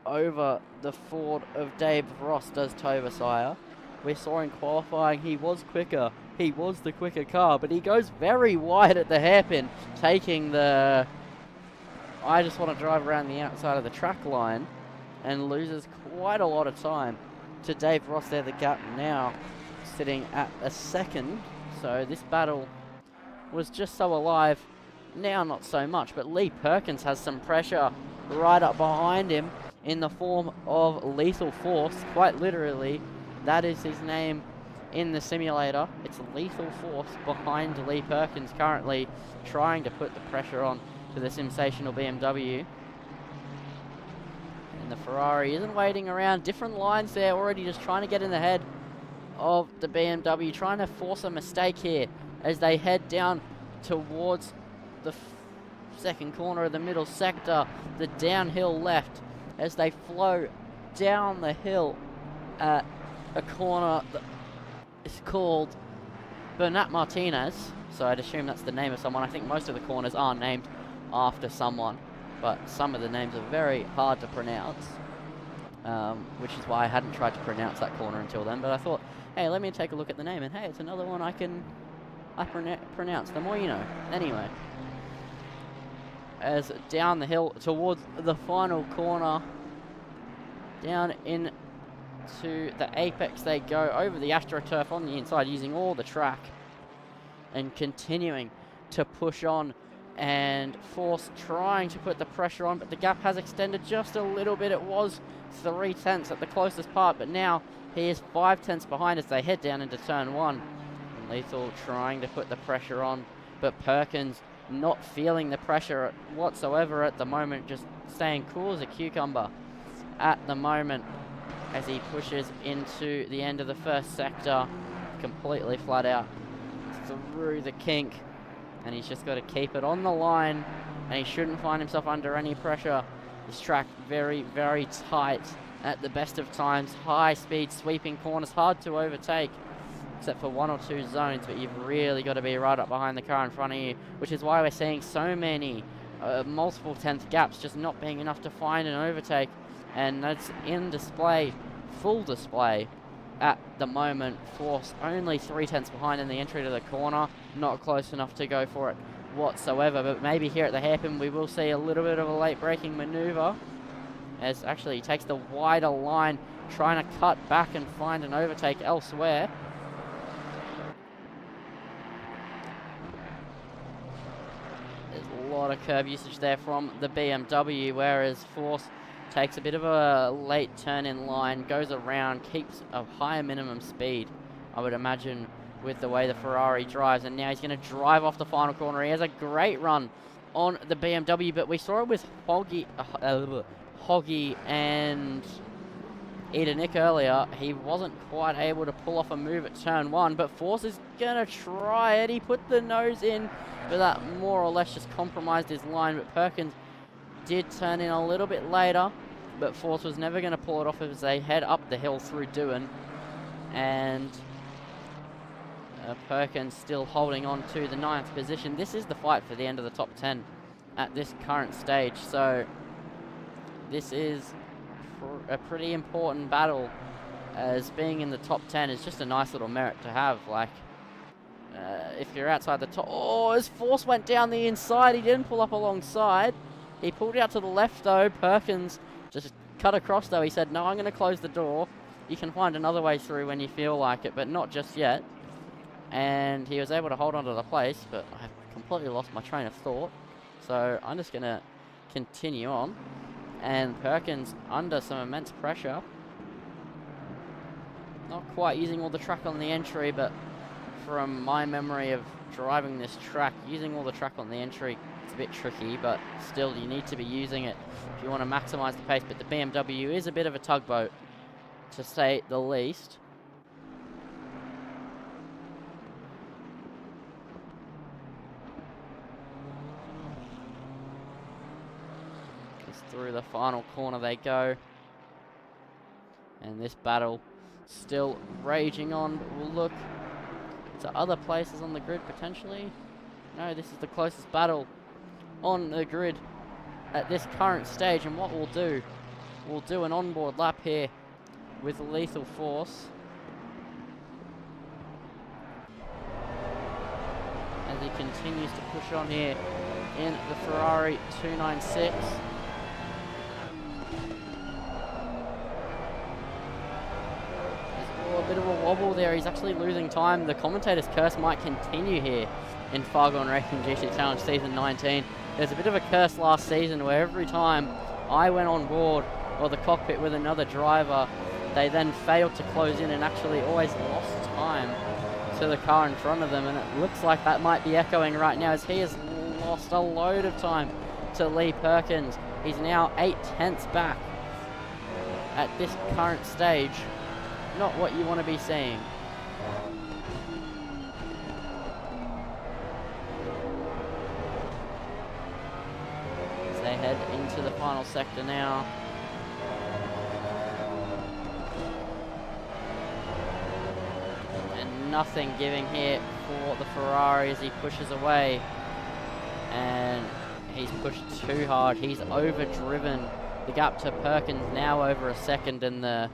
over the Ford of Dave Ross, does Toba Sire. We saw in qualifying he was quicker. He was the quicker car, but he goes very wide at the hairpin, taking the I just want to drive around the outside of the track line, and loses quite a lot of time to Dave Ross there. The gap now sitting at a second. So this battle was just so alive. Now not so much, but Lee Perkins has some pressure right up behind him in the form of Lethal Force. Quite literally, that is his name in the simulator. It's Lethal Force behind Lee Perkins currently, trying to put the pressure on to the sensational BMW. And the Ferrari isn't waiting around. Different lines there, already just trying to get in the head of the BMW, trying to force a mistake here as they head down towards the second corner of the middle sector, the downhill left, as they flow down the hill at a corner that is called Bernat Martinez. So I'd assume that's the name of someone. I think most of the corners are named after someone, but some of the names are very hard to pronounce, which is why I hadn't tried to pronounce that corner until then. But I thought, hey, let me take a look at the name, and hey, it's another one I pronounce. The more you know. Anyway, as down the hill towards the final corner, down into the apex they go, over the AstroTurf on the inside, using all the track and continuing to push on, and Force trying to put the pressure on, but the gap has extended just a little bit. It was 3/10 at the closest part, but now he is 5/10 behind as they head down into turn 1. And Lethal trying to put the pressure on, but Perkins not feeling the pressure whatsoever at the moment, just staying cool as a cucumber at the moment as he pushes into the end of the first sector, completely flat out through the kink, and he's just got to keep it on the line, and he shouldn't find himself under any pressure. This track very, very tight at the best of times, high speed sweeping corners, hard to overtake except for 1 or 2 zones, but you've really got to be right up behind the car in front of you, which is why we're seeing so many multiple 10th gaps just not being enough to find an overtake. And that's in display, full display at the moment. Force only 3/10 behind in the entry to the corner, not close enough to go for it whatsoever, but maybe here at the hairpin we will see a little bit of a late braking maneuver, as actually he takes the wider line, trying to cut back and find an overtake elsewhere. There's a lot of curb usage there from the BMW, whereas Force takes a bit of a late turn in line, goes around, keeps a higher minimum speed, I would imagine, with the way the Ferrari drives, and now he's going to drive off the final corner. He has a great run on the BMW, but we saw it with Hoggy and Nick earlier. He wasn't quite able to pull off a move at turn 1, but Force is going to try it. He put the nose in, but that more or less just compromised his line, but Perkins did turn in a little bit later, but Force was never going to pull it off as they head up the hill through Dewan, and Perkins still holding on to the 9th position. This is the fight for the end of the top 10 at this current stage, so this is a pretty important battle, as being in the top 10 is just a nice little merit to have. Like, if you're outside the top... Oh, his Force went down the inside. He didn't pull up alongside. He pulled out to the left, though. Perkins just cut across, though. He said, no, I'm going to close the door. You can find another way through when you feel like it, but not just yet. And he was able to hold on to the place, but I've completely lost my train of thought. So I'm just going to continue on. And Perkins under some immense pressure. Not quite using all the track on the entry, but from my memory of driving this track, using all the track on the entry, it's a bit tricky, but still you need to be using it if you want to maximize the pace. But the BMW is a bit of a tugboat, to say the least. Just through the final corner they go, and this battle still raging on. But we'll look to other places on the grid potentially. No, this is the closest battle on the grid at this current stage, and what we'll do an onboard lap here with Lethal Force as he continues to push on here in the Ferrari 296. A bit of a wobble there. He's actually losing time. The commentator's curse might continue here in Fargone Racing GT Challenge Season 19. There's a bit of a curse last season where every time I went on board or the cockpit with another driver, they then failed to close in and actually always lost time to the car in front of them, and it looks like that might be echoing right now as he has lost a load of time to Lee Perkins. He's now 8/10 back at this current stage. Not what you want to be seeing. As they head into the final sector now. Nothing giving here for the Ferrari as he pushes away, and he's pushed too hard. He's overdriven the gap to Perkins, now over a second, and the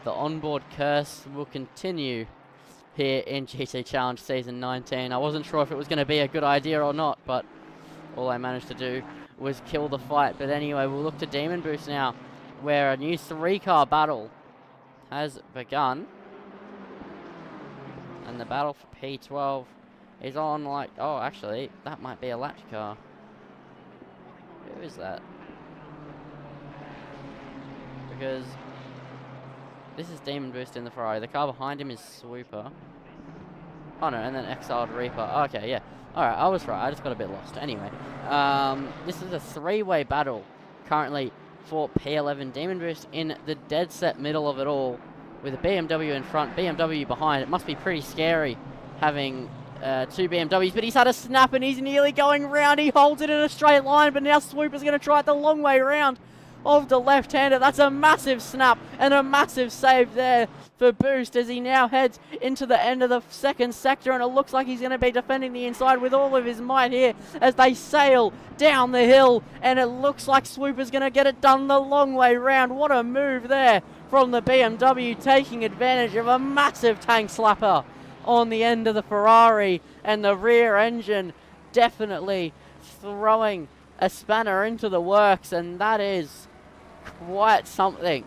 onboard curse will continue here in GT Challenge Season 19. I wasn't sure if it was going to be a good idea or not, but all I managed to do was kill the fight. But anyway, we'll look to Demon Boost now, where a new 3-car battle has begun. And the battle for P12 is on, like, oh, actually, that might be a latch car. Who is that? Because this is Demon Boost in the Ferrari. The car behind him is Swooper. Oh, no, and then Exiled Reaper. Okay, yeah. Alright, I was right. I just got a bit lost. Anyway, this is a 3-way battle currently for P11. Demon Boost in the dead set middle of it all, with a BMW in front, BMW behind. It must be pretty scary having 2 BMWs, but he's had a snap and he's nearly going round. He holds it in a straight line, but now Swooper's going to try it the long way round of the left-hander. That's a massive snap and a massive save there for Boost as he now heads into the end of the second sector, and it looks like he's going to be defending the inside with all of his might here as they sail down the hill, and it looks like Swooper's going to get it done the long way round. What a move there from the BMW, taking advantage of a massive tank slapper on the end of the Ferrari, and the rear engine definitely throwing a spanner into the works, and that is quite something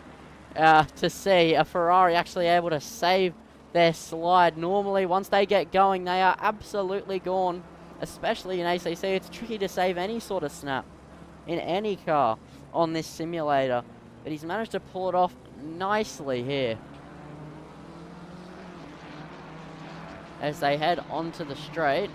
to see. A Ferrari actually able to save their slide. Normally, once they get going, they are absolutely gone, especially in ACC. It's tricky to save any sort of snap in any car on this simulator, but he's managed to pull it off nicely here as they head onto the straight.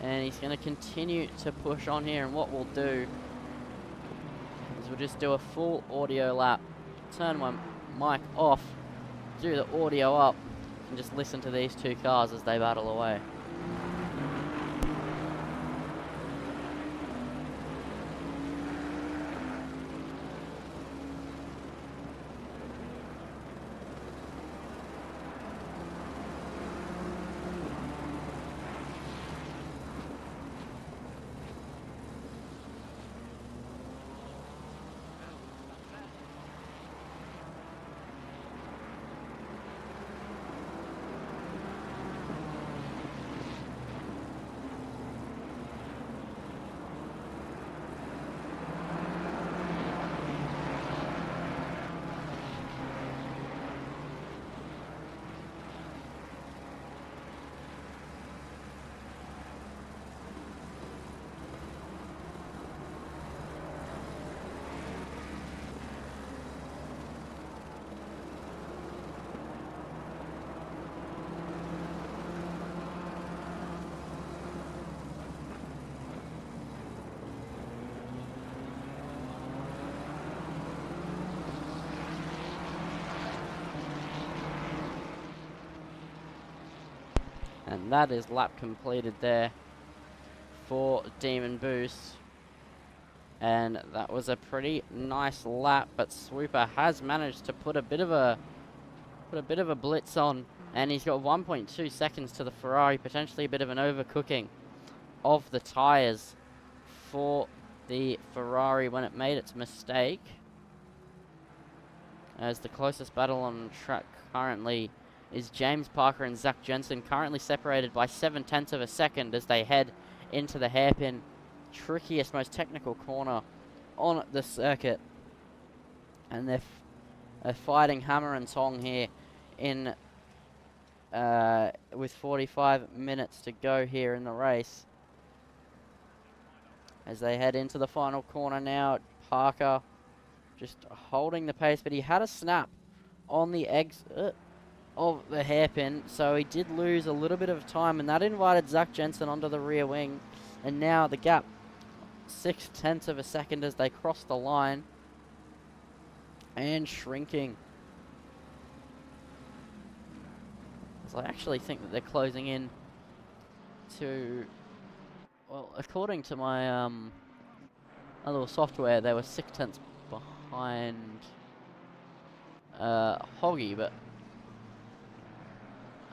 And he's going to continue to push on here, and what we'll do is we'll just do a full audio lap, turn my mic off, do the audio up, and just listen to these 2 cars as they battle away. And that is lap completed there for Demon Boost. And that was a pretty nice lap, but Swooper has managed to put a bit of a blitz on, and he's got 1.2 seconds to the Ferrari, potentially a bit of an overcooking of the tires for the Ferrari when it made its mistake. As the closest battle on track currently is James Parker and Zach Jensen, currently separated by 0.7 of a second as they head into the hairpin, trickiest, most technical corner on the circuit. And they're fighting hammer and tong here in with 45 minutes to go here in the race. as they head into the final corner now. Parker just holding the pace, but he had a snap on the exit of the hairpin, so he did lose a little bit of time, and that invited Zach Jensen onto the rear wing. And now the gap 0.6 of a second as they cross the line, and shrinking. So I actually think that they're closing in to, well, according to my a little software, they were 0.6 behind Hoggy, but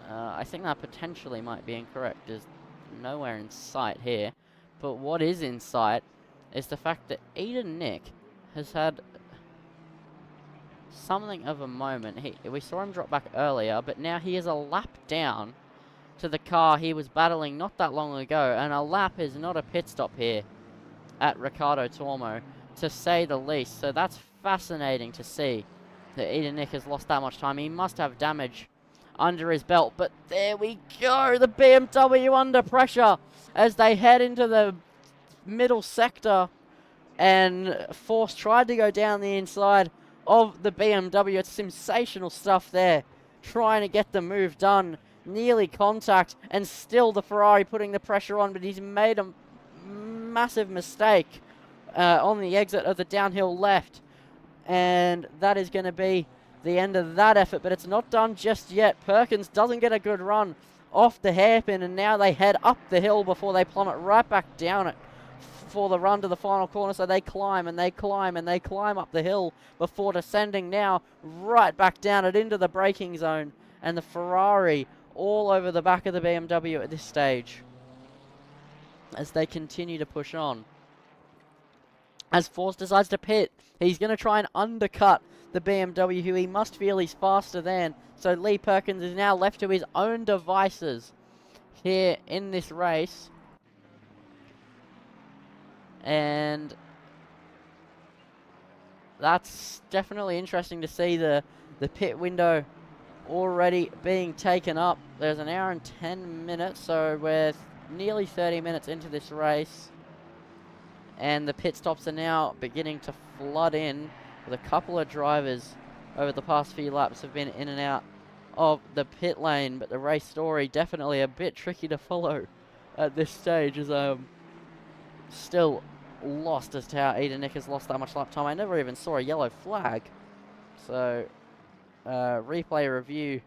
I think that potentially might be incorrect. There's nowhere in sight here. But what is in sight is the fact that Eden Nick has had something of a moment. We saw him drop back earlier, but now he is a lap down to the car he was battling not that long ago. And a lap is not a pit stop here at Ricardo Tormo, to say the least. So that's fascinating to see that Eden Nick has lost that much time. He must have damage under his belt, but there we go. The BMW under pressure as they head into the middle sector, and Force tried to go down the inside of the BMW. It's sensational stuff there, trying to get the move done. Nearly contact, and still the Ferrari putting the pressure on, but he's made a massive mistake on the exit of the downhill left, and that is going to be the end of that effort. But it's not done just yet. Perkins doesn't get a good run off the hairpin, and now they head up the hill before they plummet right back down it for the run to the final corner. So they climb and they climb and they climb up the hill before descending now right back down it into the braking zone, and the Ferrari all over the back of the BMW at this stage as they continue to push on. As Force decides to pit, he's going to try and undercut the BMW, who he must feel he's faster than. So Lee Perkins is now left to his own devices here in this race. And that's definitely interesting to see the pit window already being taken up. There's an hour and 10 minutes, so we're nearly 30 minutes into this race. And the pit stops are now beginning to flood in, with a couple of drivers over the past few laps have been in and out of the pit lane. But the race story definitely a bit tricky to follow at this stage, as I'm still lost as to how Eden Nick has lost that much lap time. I never even saw a yellow flag, so replay review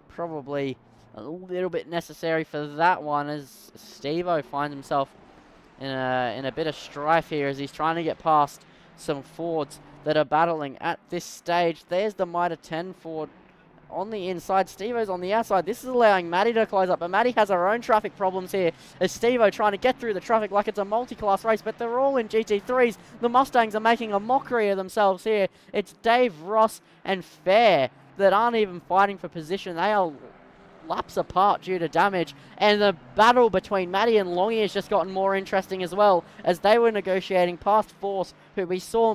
probably a little bit necessary for that one, as Steve-O finds himself in a bit of strife here as he's trying to get past some Fords that are battling at this stage. There's the Mitre 10 Ford on the inside. Steve-O's on the outside. This is allowing Maddie to close up, but Maddie has her own traffic problems here as Steve-O trying to get through the traffic like it's a multi-class race, but they're all in GT3s. The Mustangs are making a mockery of themselves here. It's Dave, Ross and Fair that aren't even fighting for position. They are laps apart due to damage, and the battle between Maddie and Longy has just gotten more interesting as well, as they were negotiating past Force, who we saw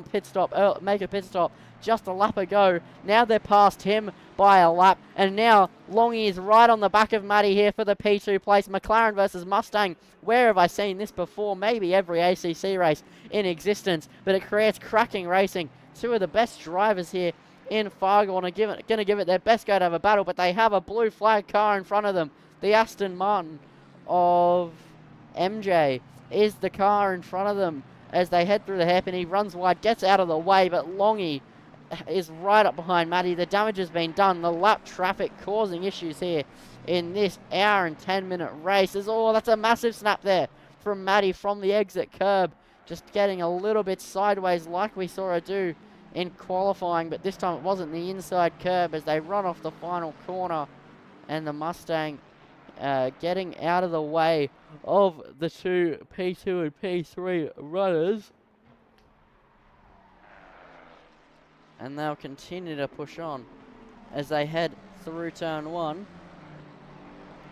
make a pit stop just a lap ago. Now they're past him by a lap, and now Longy is right on the back of Maddie here for the P2 place. McLaren versus Mustang. Where have I seen this before? Maybe every ACC race in existence, but it creates cracking racing. Two of the best drivers here in Fargone are going to give it their best go to have a battle, but they have a blue flag car in front of them. The Aston Martin of MJ is the car in front of them as they head through the hairpin. He runs wide, gets out of the way, but Longy is right up behind Maddie. The damage has been done. The lap traffic causing issues here in this hour and 10 minute race. That's a massive snap there from Maddie from the exit curb, just getting a little bit sideways like we saw her do in qualifying, but this time it wasn't the inside curb as they run off the final corner, and the Mustang getting out of the way of the two P2 and P3 runners, and they'll continue to push on as they head through turn one,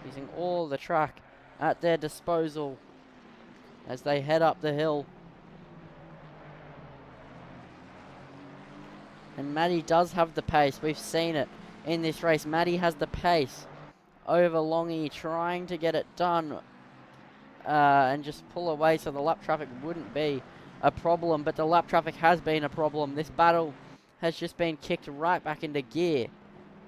using all the track at their disposal as they head up the hill. And Maddie does have the pace. We've seen it in this race. Maddie has the pace over Longy, trying to get it done and just pull away so the lap traffic wouldn't be a problem. But the lap traffic has been a problem. This battle has just been kicked right back into gear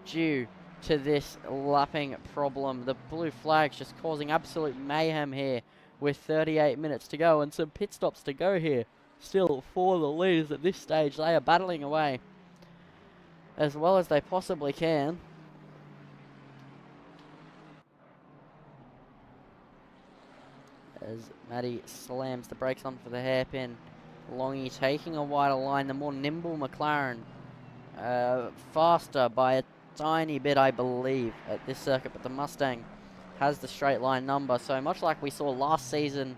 due to this lapping problem. The blue flag's just causing absolute mayhem here with 38 minutes to go and some pit stops to go here. Still, for the leaders at this stage, they are battling away as well as they possibly can. As Maddie slams the brakes on for the hairpin. Longy taking a wider line, the more nimble McLaren. Faster by a tiny bit, I believe, at this circuit, but the Mustang has the straight line number. So much like we saw last season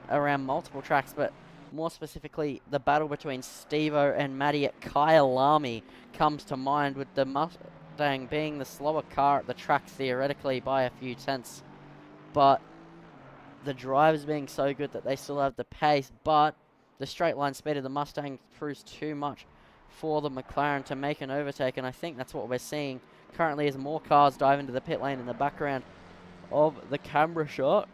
around multiple tracks, but more specifically, the battle between Steve-O and Maddie at Kyalami comes to mind, with the Mustang being the slower car at the track theoretically by a few tenths. But the drivers being so good that they still have the pace, but the straight line speed of the Mustang proves too much for the McLaren to make an overtake, and I think that's what we're seeing currently as more cars dive into the pit lane in the background of the camera shot.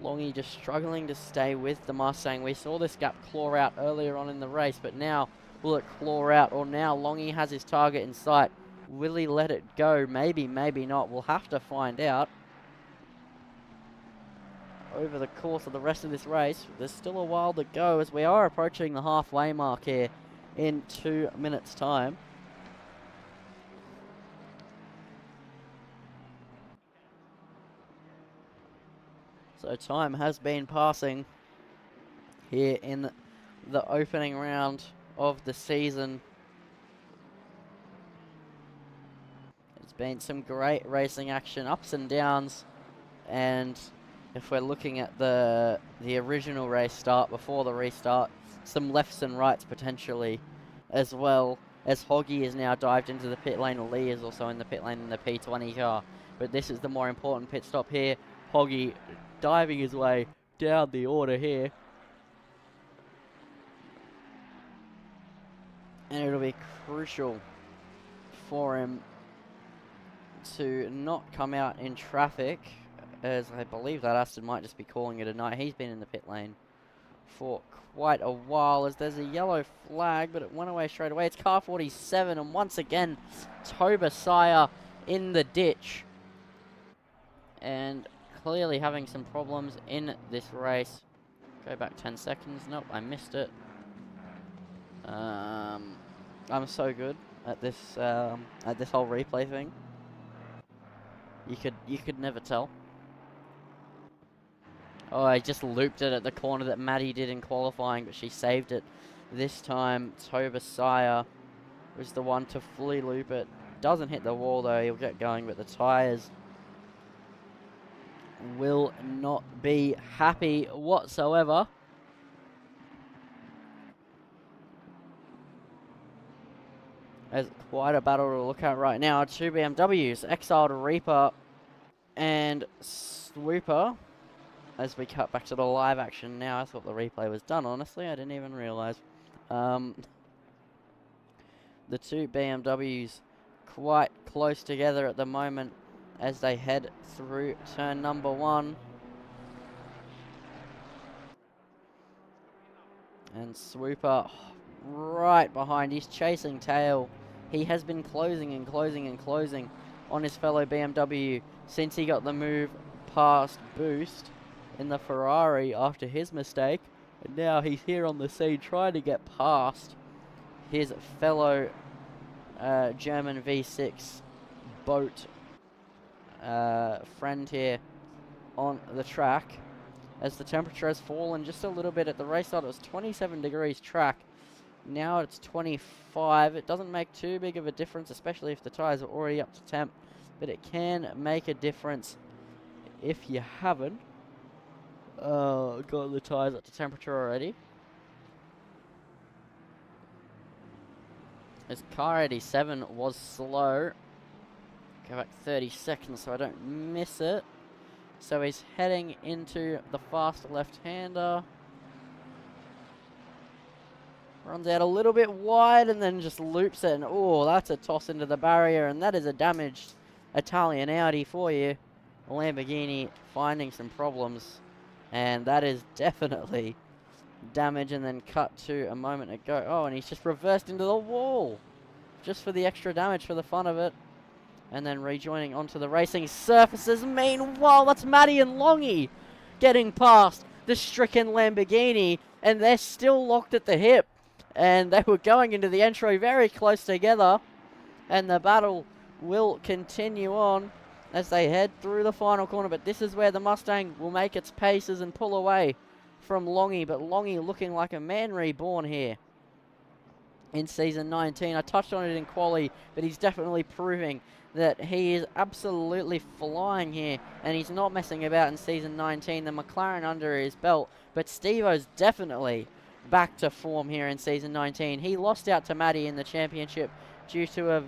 Longy just struggling to stay with the Mustang. We saw this gap claw out earlier on in the race, but now will it claw out, or now Longy has his target in sight? Will he let it go? Maybe, maybe not. We'll have to find out over the course of the rest of this race. There's still a while to go as we are approaching the halfway mark here in 2 minutes' time. So time has been passing here in the opening round of the season. It's been some great racing action, ups and downs, and if we're looking at the original race start before the restart, some lefts and rights potentially as well, as Hoggy is now dived into the pit lane. Lee is also in the pit lane in the P20 car, but this is the more important pit stop here. Hoggy diving his way down the order here, and it'll be crucial for him to not come out in traffic, as I believe that Aston might just be calling it a night. He's been in the pit lane for quite a while, as there's a yellow flag, but it went away straight away. It's car 47, and once again, Toba Sire in the ditch, and clearly having some problems in this race. Go back 10 seconds. Nope, I missed it. I'm so good at this whole replay thing. You could never tell. Oh, I just looped it at the corner that Maddie did in qualifying, but she saved it this time. Toba Sire was the one to fully loop it. Doesn't hit the wall though, he'll get going, but the tyres will not be happy whatsoever. There's quite a battle to look at right now. Two BMWs, Exiled Reaper and Swooper. As we cut back to the live action now, I thought the replay was done, honestly. I didn't even realise. The two BMWs quite close together at the moment as they head through turn number 1. And Swooper right behind. He's chasing tail. He has been closing and closing and closing on his fellow BMW since he got the move past Boost in the Ferrari after his mistake. And now he's here on the scene trying to get past his fellow German V6 boat friend here on the track, as the temperature has fallen just a little bit. At the race start it was 27 degrees track, now it's 25. It doesn't make too big of a difference, especially if the tyres are already up to temp, but it can make a difference if you haven't got the tyres up to temperature already. As car 87 was slow. Go back 30 seconds so I don't miss it. So he's heading into the fast left-hander. Runs out a little bit wide and then just loops it. And oh, that's a toss into the barrier. And that is a damaged Italian Audi for you. Lamborghini finding some problems, and that is definitely damage, and then cut to a moment ago. Oh, and he's just reversed into the wall just for the extra damage for the fun of it, and then rejoining onto the racing surfaces. Meanwhile, that's Maddie and Longy getting past the stricken Lamborghini, and they're still locked at the hip, and they were going into the entry very close together, and the battle will continue on as they head through the final corner. But this is where the Mustang will make its paces and pull away from Longy, but Longy looking like a man reborn here in season 19. I touched on it in quali, but he's definitely proving that he is absolutely flying here, and he's not messing about in season 19. The McLaren under his belt, but Steve-O's definitely back to form here in season 19. He lost out to Maddie in the championship due to a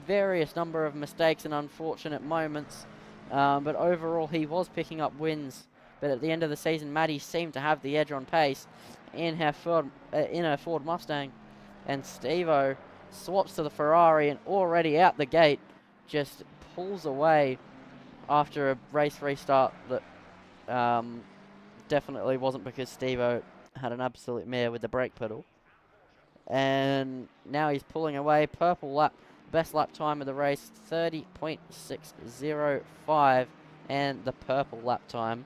various number of mistakes and unfortunate moments, but overall he was picking up wins. But at the end of the season, Maddie seemed to have the edge on pace in her Ford Mustang, and Steve-O swaps to the Ferrari, and already out the gate just pulls away after a race restart that definitely wasn't because Steve-O had an absolute mare with the brake pedal. And now he's pulling away. Purple lap, best lap time of the race, 30.605, and the purple lap time.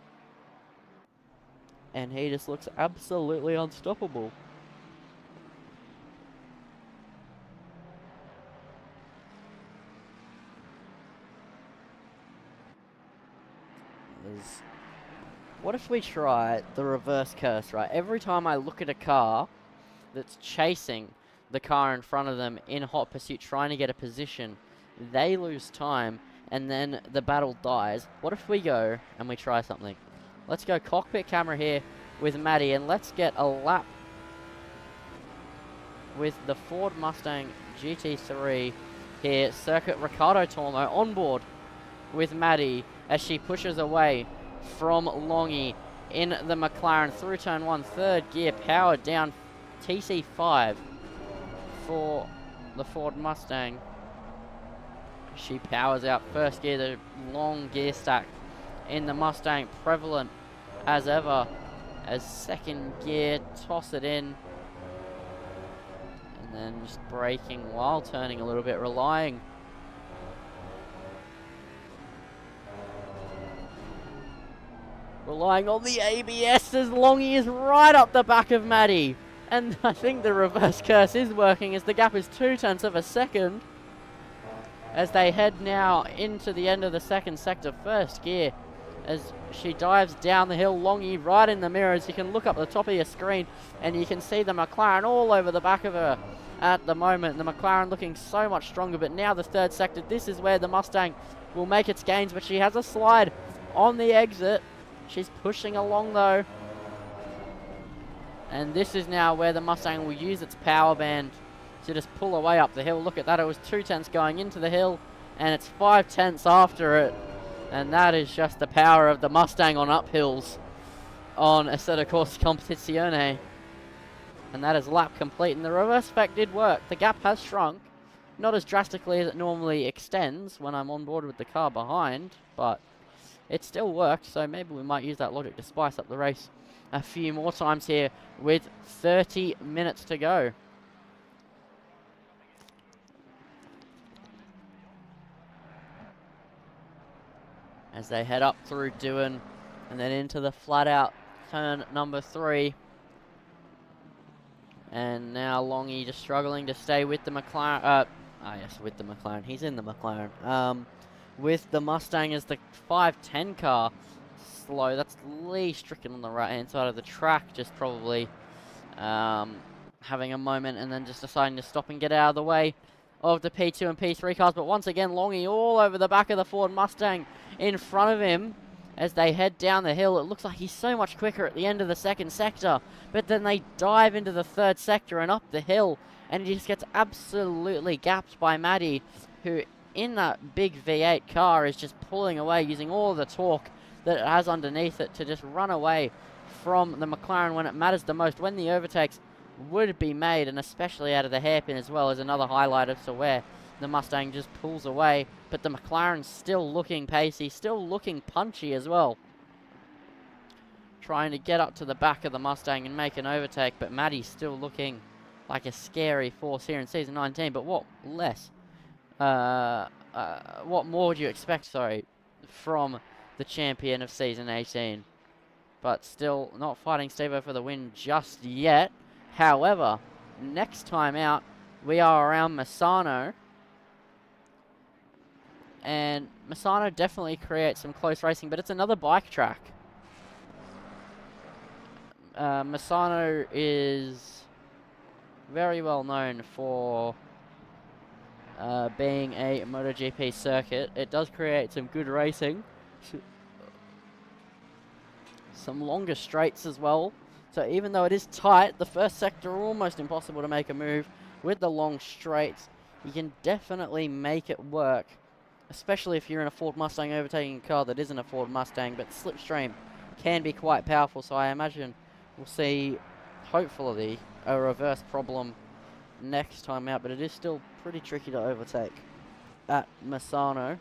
And he just looks absolutely unstoppable. What if we try the reverse curse, right? Every time I look at a car that's chasing the car in front of them in hot pursuit, trying to get a position, they lose time, and then the battle dies. What if we go and we try something? Let's go cockpit camera here with Maddie, and let's get a lap with the Ford Mustang GT3 here. Circuit Ricardo Tormo on board with Maddie as she pushes away from Longy in the McLaren through turn 1, third gear, powered down TC5 for the Ford Mustang. She powers out first gear, the long gear stack in the Mustang prevalent as ever, as second gear, toss it in, and then just braking while turning a little bit, relying on the ABS as Longy is right up the back of Maddie. And I think the reverse curse is working as the gap is 0.2 of a second as they head now into the end of the second sector, first gear, as she dives down the hill. Longy right in the mirrors. You can look up the top of your screen and you can see the McLaren all over the back of her at the moment. The McLaren looking so much stronger, but now the third sector, this is where the Mustang will make its gains, but she has a slide on the exit. She's pushing along though, and this is now where the Mustang will use its power band to just pull away up the hill. Look at that, it was 0.2 going into the hill, and it's 0.5 after it, and that is just the power of the Mustang on uphills on Assetto Corsa Competizione. And that is lap complete, and the reverse effect did work. The gap has shrunk, not as drastically as it normally extends when I'm on board with the car behind, but it still worked, so maybe we might use that logic to spice up the race a few more times here with 30 minutes to go. As they head up through Dewan and then into the flat out turn number 3. And now Longy just struggling to stay with the McLaren. Yes, with the McLaren. He's in the McLaren. With the Mustang as the 510 car slow. That's Lee stricken on the right hand side of the track, just probably having a moment and then just deciding to stop and get out of the way of the P2 and P3 cars. But once again, Longy all over the back of the Ford Mustang in front of him as they head down the hill. It looks like he's so much quicker at the end of the second sector, but then they dive into the third sector and up the hill, and he just gets absolutely gapped by Maddie, who in that big V8 car is just pulling away, using all the torque that it has underneath it to just run away from the McLaren when it matters the most, when the overtakes would be made, and especially out of the hairpin as well, is another highlight as to where the Mustang just pulls away, but the McLaren's still looking pacey, still looking punchy as well. Trying to get up to the back of the Mustang and make an overtake, but Maddie's still looking like a scary force here in Season 19, but what more would you expect, from the champion of Season 18? But still not fighting Steve-O for the win just yet. However, next time out, we are around Misano. And Misano definitely creates some close racing, but it's another bike track. Misano is very well known for being a MotoGP circuit. It does create some good racing. Some longer straights as well. So even though it is tight, the first sector almost impossible to make a move. With the long straights, you can definitely make it work. Especially if you're in a Ford Mustang overtaking a car that isn't a Ford Mustang. But slipstream can be quite powerful, so I imagine we'll see, hopefully, a reverse problem next time out. But it is still pretty tricky to overtake at Misano.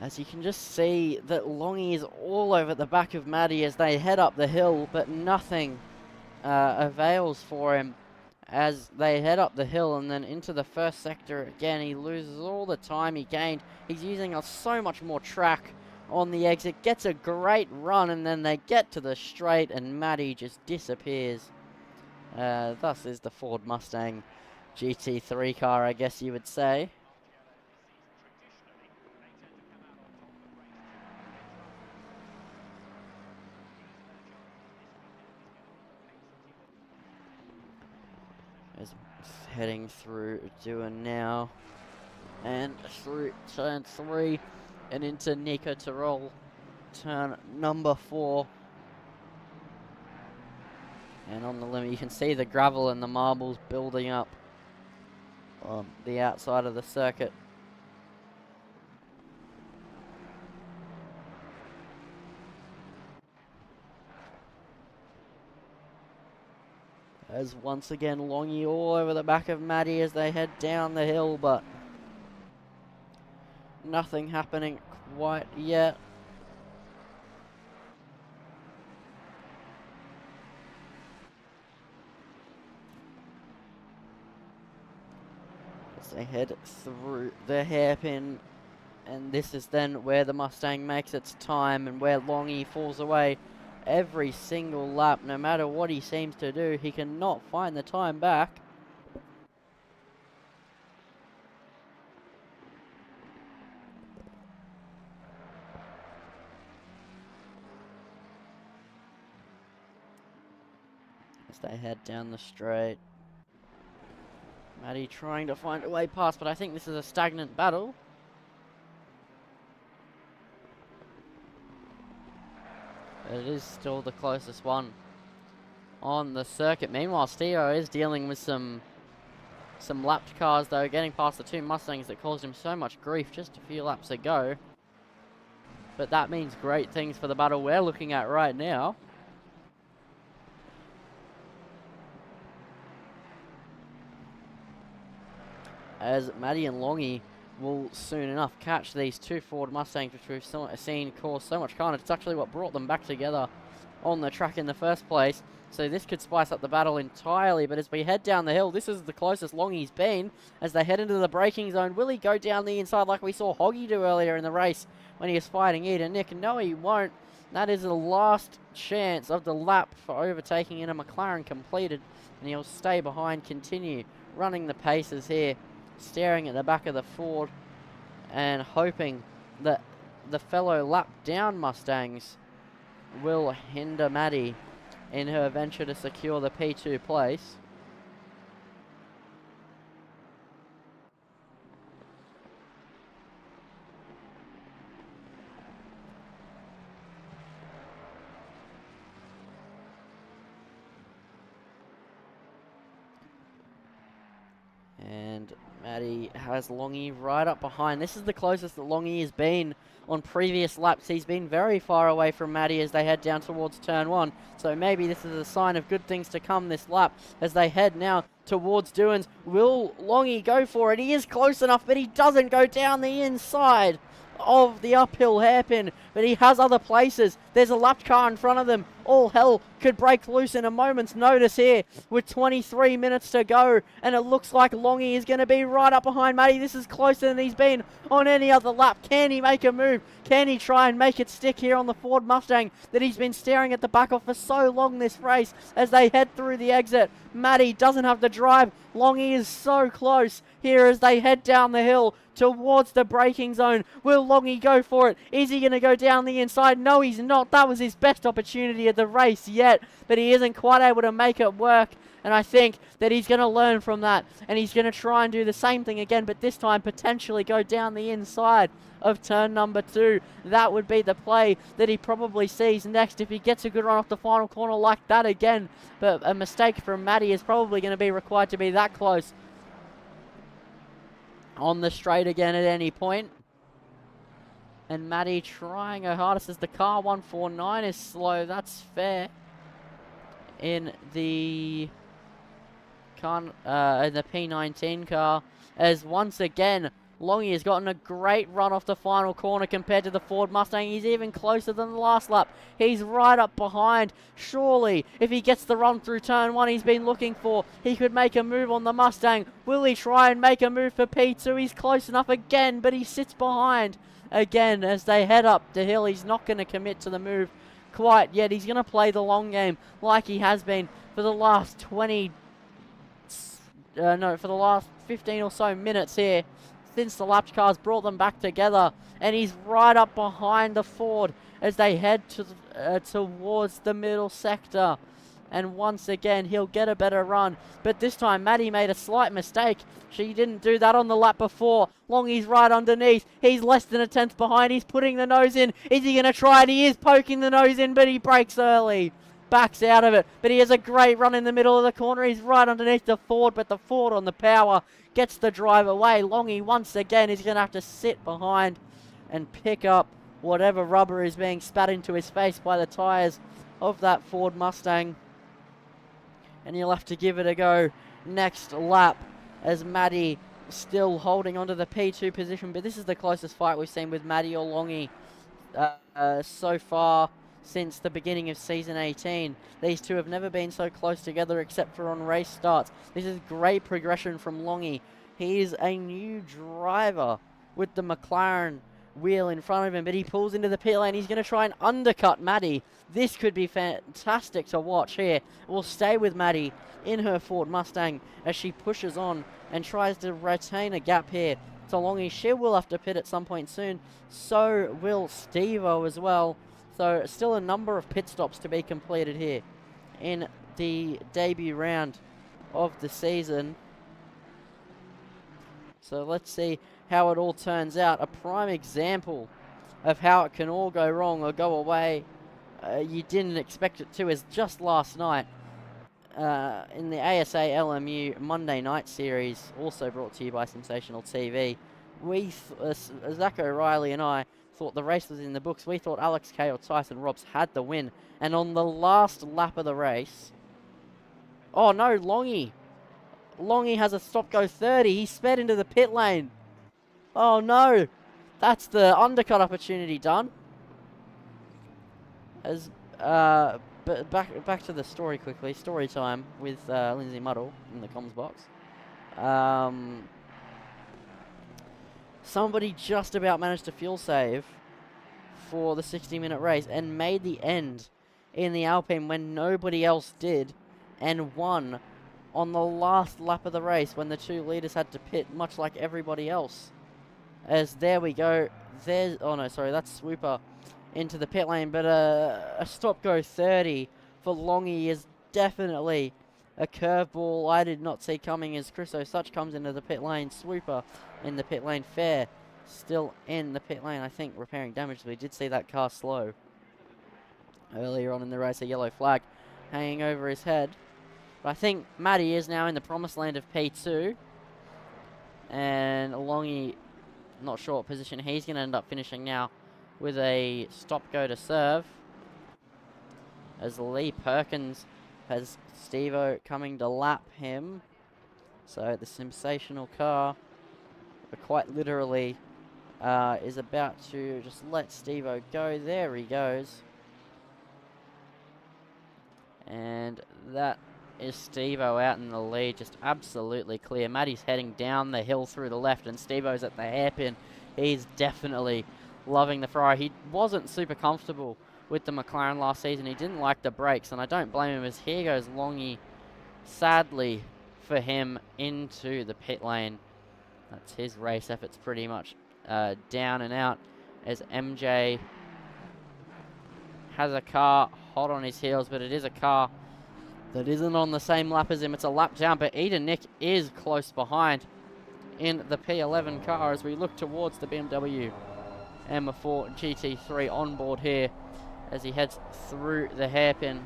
As you can just see that Longy is all over the back of Maddie as they head up the hill, but nothing avails for him as they head up the hill and then into the first sector again. He loses all the time he gained. He's using so much more track on the exit, gets a great run, and then they get to the straight and Maddie just disappears. Thus is the Ford Mustang GT3 car, I guess you would say. Is heading through Dewar now and through turn 3 and into Nico Tirol, turn number 4. And on the limit you can see the gravel and the marbles building up on the outside of the circuit. As once again Longy all over the back of Maddie as they head down the hill, but nothing happening quite yet. As they head through the hairpin, and this is then where the Mustang makes its time and where Longy falls away. Every single lap, no matter what he seems to do, he cannot find the time back. As they head down the straight. Maddie trying to find a way past, but I think this is a stagnant battle. It is still the closest one on the circuit. Meanwhile, Steve-O is dealing with some lapped cars, though, getting past the two Mustangs that caused him so much grief just a few laps ago. But that means great things for the battle we're looking at right now. As Maddie and Longy will soon enough catch these two Ford Mustangs, which we've seen cause so much carnage. It's actually what brought them back together on the track in the first place. So this could spice up the battle entirely, but as we head down the hill, this is the closest Longy's been. As they head into the braking zone, will he go down the inside like we saw Hoggy do earlier in the race when he was fighting Eden Nick? No, he won't. That is the last chance of the lap for overtaking in a McLaren completed, and he'll stay behind, continue running the paces here, staring at the back of the Ford and hoping that the fellow lap down Mustangs will hinder Maddie in her venture to secure the P2 place. And And Matty has Longy right up behind. This is the closest that Longy has been on previous laps. He's been very far away from Matty as they head down towards turn 1. So maybe this is a sign of good things to come this lap as they head now towards Doohan's. Will Longy go for it? He is close enough, but he doesn't go down the inside of the uphill hairpin, but he has other places. There's a lap car in front of them. All hell could break loose in a moment's notice here with 23 minutes to go, and it looks like Longy is going to be right up behind Matty. This is closer than he's been on any other lap. Can he make a move? Can he try and make it stick here on the Ford Mustang that he's been staring at the back of for so long this race as they head through the exit? Matty doesn't have the drive. Longy is so close here as they head down the hill towards the braking zone. Will Longy go for it? Is he going to go down the inside? No, he's not. That was his best opportunity of the race yet, but he isn't quite able to make it work. And I think that he's going to learn from that, and he's going to try and do the same thing again, but this time potentially go down the inside of turn number 2. That would be the play that he probably sees next if he gets a good run off the final corner like that again. But a mistake from Matty is probably going to be required to be that close on the straight again at any point. And Matty trying her hardest as the car 149 is slow. That's fair. In the P19 car, as once again Longy has gotten a great run off the final corner compared to the Ford Mustang. He's even closer than the last lap. He's right up behind. Surely, if he gets the run through turn 1 he's been looking for, he could make a move on the Mustang. Will he try and make a move for P2? He's close enough again, but he sits behind again as they head up the hill. He's not going to commit to the move quite yet. He's going to play the long game like he has been for the last for the last 15 or so minutes here since the lap cars brought them back together. And he's right up behind the Ford as they head towards the middle sector. And once again, he'll get a better run. But this time, Matty made a slight mistake. She didn't do that on the lap before. Longy's right underneath. He's less than a tenth behind. He's putting the nose in. Is he going to try it? He is poking the nose in, but he brakes early. Backs out of it. But he has a great run in the middle of the corner. He's right underneath the Ford, but the Ford on the power gets the drive away. Longy, once again, is going to have to sit behind and pick up whatever rubber is being spat into his face by the tyres of that Ford Mustang. And he'll have to give it a go next lap as Matty still holding onto the P2 position. But this is the closest fight we've seen with Matty or Longy so far since the beginning of season 18. These two have never been so close together except for on race starts. This is great progression from Longy. He is a new driver with the McLaren wheel in front of him, but he pulls into the pit lane. He's going to try and undercut Matty. This could be fantastic to watch here. We'll stay with Matty in her Ford Mustang as she pushes on and tries to retain a gap here to Longy. She will have to pit at some point soon. So will Steve-O as well. So still a number of pit stops to be completed here in the debut round of the season. So let's see how it all turns out. A prime example of how it can all go wrong or go away you didn't expect it to is just last night in the ASA LMU Monday night series, also brought to you by Sensational TV. Zach O'Reilly and I thought the race was in the books. We thought Alex Kay or Tyson Robs had the win. And on the last lap of the race... Oh no, Longy has a stop-go 30. He sped into the pit lane. Oh no. That's the undercut opportunity done. As but back to the story quickly. Story time with Lindsay Muddle in the comms box. Somebody just about managed to fuel save for the 60-minute race and made the end in the Alpine when nobody else did, and won on the last lap of the race when the two leaders had to pit, much like everybody else. As there we go. There's... Oh no, sorry, that's Swooper into the pit lane, but a stop-go 30 for Longy is definitely a curveball I did not see coming as Chris O'Such comes into the pit lane. Swooper in the pit lane. Fair still in the pit lane, I think, repairing damage. We did see that car slow earlier on in the race. A yellow flag hanging over his head. But I think Matty is now in the promised land of P2. And Longy, not sure what position he's going to end up finishing now, with a stop-go to serve. As Lee Perkins has Steve-O coming to lap him. So the sensational car, quite literally, is about to just let Steve-O go. There he goes. And that is Steve-O out in the lead, just absolutely clear. Matty's heading down the hill through the left, and Steve-O's at the hairpin. He's definitely loving the Ferrari. He wasn't super comfortable with the McLaren last season. He didn't like the brakes, and I don't blame him, as here goes Longy, sadly for him, into the pit lane. That's his race efforts pretty much down and out, as MJ has a car hot on his heels, but it is a car that isn't on the same lap as him. It's a lap down, but Eden Nick is close behind in the P11 car as we look towards the BMW M4 GT3 on board here as he heads through the hairpin.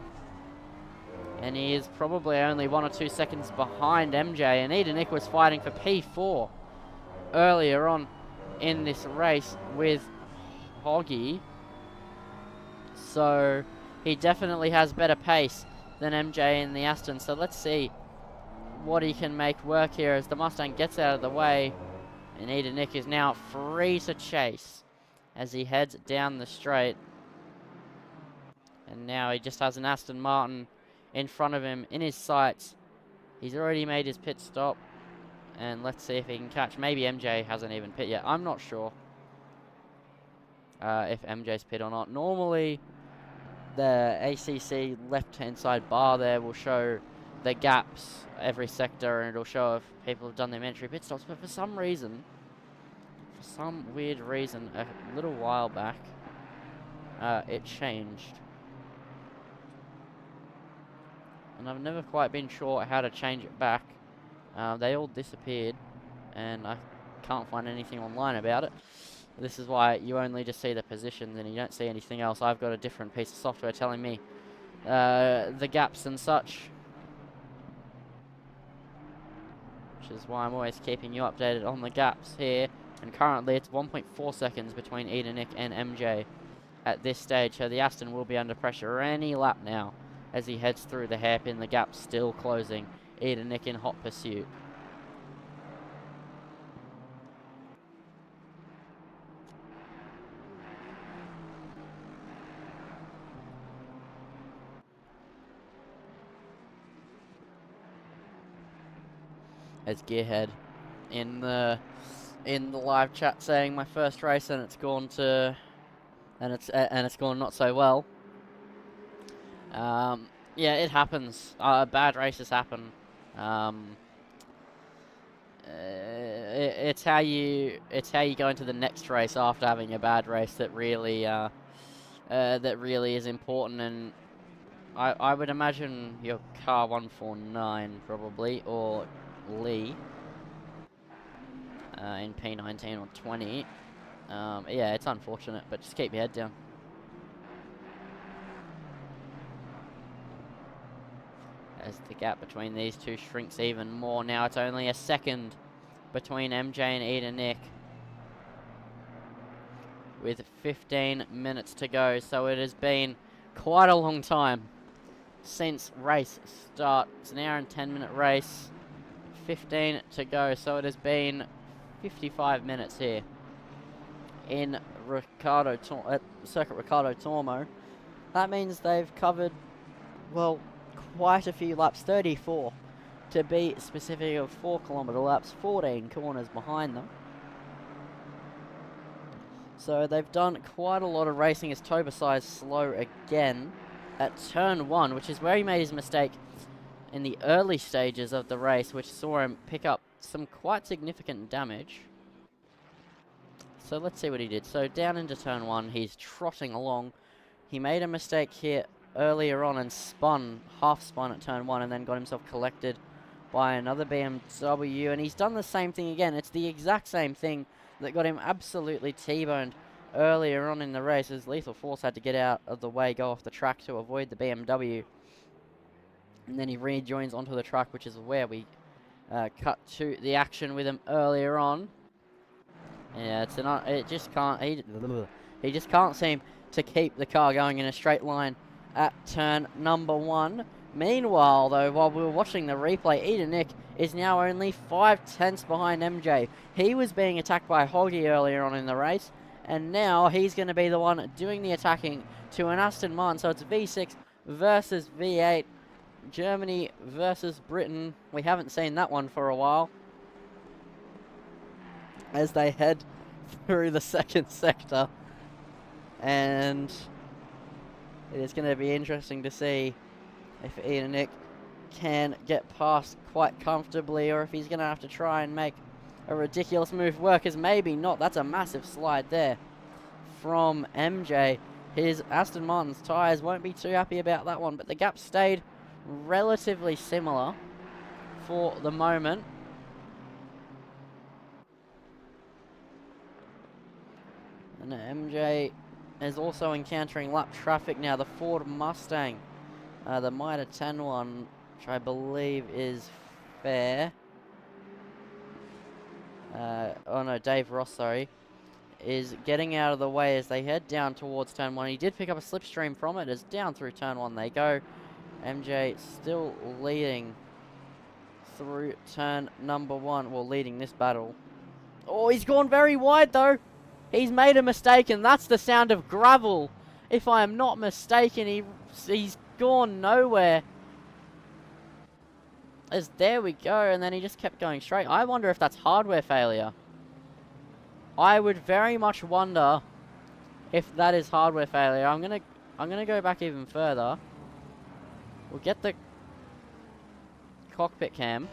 And he is probably only 1 or 2 seconds behind MJ, and Eden Nick was fighting for P4 earlier on in this race with Hoggy. So he definitely has better pace than MJ in the Aston. So let's see what he can make work here as the Mustang gets out of the way. And Eden Nick is now free to chase as he heads down the straight. And now he just has an Aston Martin in front of him in his sights. He's already made his pit stop. And let's see if he can catch. Maybe MJ hasn't even pit yet. I'm not sure if MJ's pit or not. Normally, the ACC left-hand side bar there will show the gaps every sector, and it'll show if people have done their mandatory pit stops. But for some reason, for some weird reason, a little while back, it changed. And I've never quite been sure how to change it back. They all disappeared, and I can't find anything online about it. This is why you only just see the positions and you don't see anything else. I've got a different piece of software telling me the gaps and such, which is why I'm always keeping you updated on the gaps here. And currently it's 1.4 seconds between Eden Nick and MJ at this stage, so the Aston will be under pressure any lap now as he heads through the hairpin. The gap's still closing. Eden Nick in hot pursuit. As Gearhead in the live chat saying my first race and it's gone to and it's gone not so well. Yeah, it happens. Bad races happen. It's how you go into the next race after having a bad race that really is important. And I would imagine your car 149 probably, or Lee in P19 or 20. Yeah, it's unfortunate, but just keep your head down. As the gap between these two shrinks even more. Now it's only a second between MJ and Eden Nick, with 15 minutes to go. So it has been quite a long time since race start. It's an hour and 10-minute race. 15 to go. So it has been 55 minutes here in Circuit Ricardo Tormo. That means they've covered, well, quite a few laps, 34 to be specific, of 4-kilometre laps, 14 corners behind them. So they've done quite a lot of racing as Tobesai is slow again at turn 1, which is where he made his mistake in the early stages of the race, which saw him pick up some quite significant damage. So let's see what he did. So down into turn 1, he's trotting along. He made a mistake here earlier on and half spun at turn 1, and then got himself collected by another BMW, and he's done the same thing again. It's the exact same thing that got him absolutely T-boned earlier on in the race, as Lethal Force had to get out of the way, go off the track to avoid the BMW, and then he rejoins onto the track, which is where we cut to the action with him earlier on. Yeah, it just can't. He just can't seem to keep the car going in a straight line at turn number 1. Meanwhile, though, while we were watching the replay, Eden Nick is now only 5/10 behind MJ. He was being attacked by Hoggy earlier on in the race, and now he's going to be the one doing the attacking to an Aston Martin. So it's V6 versus V8. Germany versus Britain. We haven't seen that one for a while. As they head through the second sector. And it is going to be interesting to see if Eden Nick can get past quite comfortably, or if he's going to have to try and make a ridiculous move work, as maybe not. That's a massive slide there from MJ. His Aston Martin's tyres won't be too happy about that one, but the gap stayed relatively similar for the moment. And MJ is also encountering lap traffic now. The Ford Mustang, the Mitre 10 one, which I believe is fair. Oh no, Dave Ross, sorry, is getting out of the way as they head down towards turn 1. He did pick up a slipstream from it as down through turn 1 they go. MJ still leading through turn number 1, well, leading this battle. Oh, he's gone very wide though. He's made a mistake, and that's the sound of gravel. If I am not mistaken, he's gone nowhere. As there we go, and then he just kept going straight. I wonder if that's hardware failure. I would very much wonder if that is hardware failure. I'm gonna go back even further. We'll get the cockpit cam.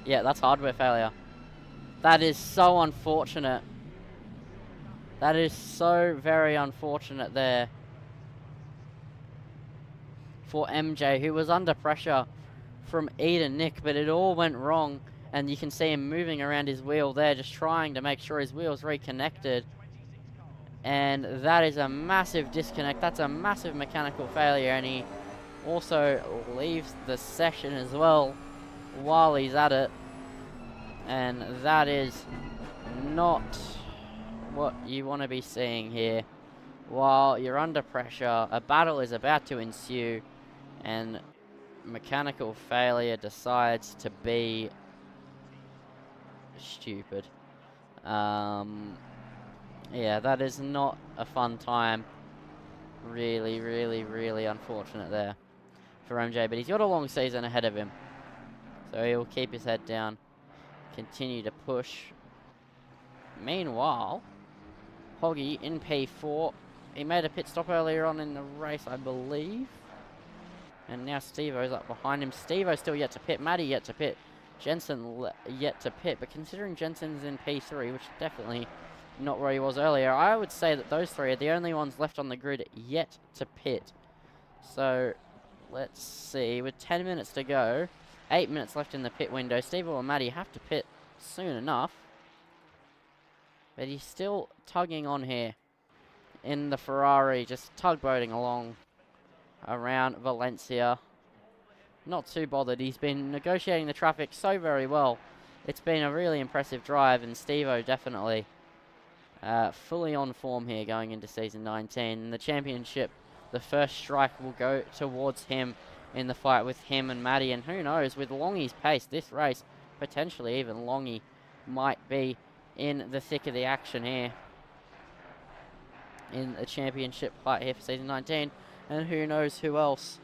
Yeah, that's hardware failure. That is so unfortunate. That is so very unfortunate there for MJ, who was under pressure from Eden Nick, but it all went wrong, and you can see him moving around his wheel there, just trying to make sure his wheel's reconnected. And that is a massive disconnect. That's a massive mechanical failure, and he also leaves the session as well while he's at it. And that is not what you want to be seeing here. While you're under pressure, a battle is about to ensue, and mechanical failure decides to be stupid. Yeah, that is not a fun time. Really, really, really unfortunate there for MJ, but he's got a long season ahead of him, so he'll keep his head down, continue to push. Meanwhile, Hoggy in P4. He made a pit stop earlier on in the race, I believe. And now Steve-O's up behind him. Steve-O still yet to pit. Maddie yet to pit. Jensen yet to pit. But considering Jensen's in P3, which is definitely not where he was earlier, I would say that those three are the only ones left on the grid yet to pit. So, let's see. With 10 minutes to go, 8 minutes left in the pit window, Steve-O and Maddie have to pit soon enough. But he's still tugging on here in the Ferrari, just tugboating along around Valencia. Not too bothered. He's been negotiating the traffic so very well. It's been a really impressive drive, and Steve-O definitely fully on form here going into season 19. The championship, the first strike will go towards him in the fight with him and Maddie, and who knows, with Longy's pace, this race, potentially even Longy might be in the thick of the action here in the championship fight here for season 19, and who knows who else.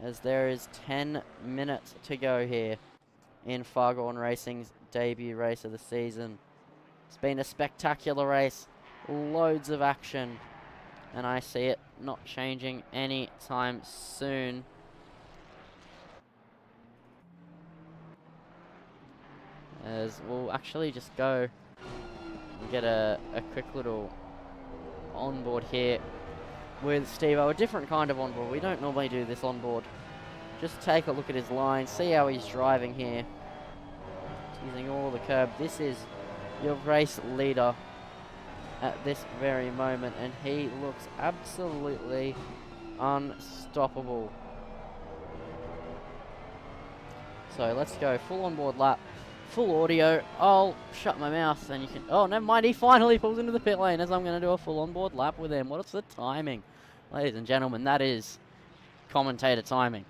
As there is 10 minutes to go here in Fargone Racing's debut race of the season. It's been a spectacular race, loads of action, and I see it not changing anytime soon. As we'll actually just go and get a quick little onboard here with Steve-O, a different kind of onboard. We don't normally do this onboard. Just take a look at his line, see how he's driving here. He's using all the curb. This is your race leader at this very moment, and he looks absolutely unstoppable. So let's go full onboard lap, full audio. I'll shut my mouth and you can... Oh, never mind. He finally pulls into the pit lane as I'm going to do a full onboard lap with him. What's the timing? Ladies and gentlemen, that is commentator timing.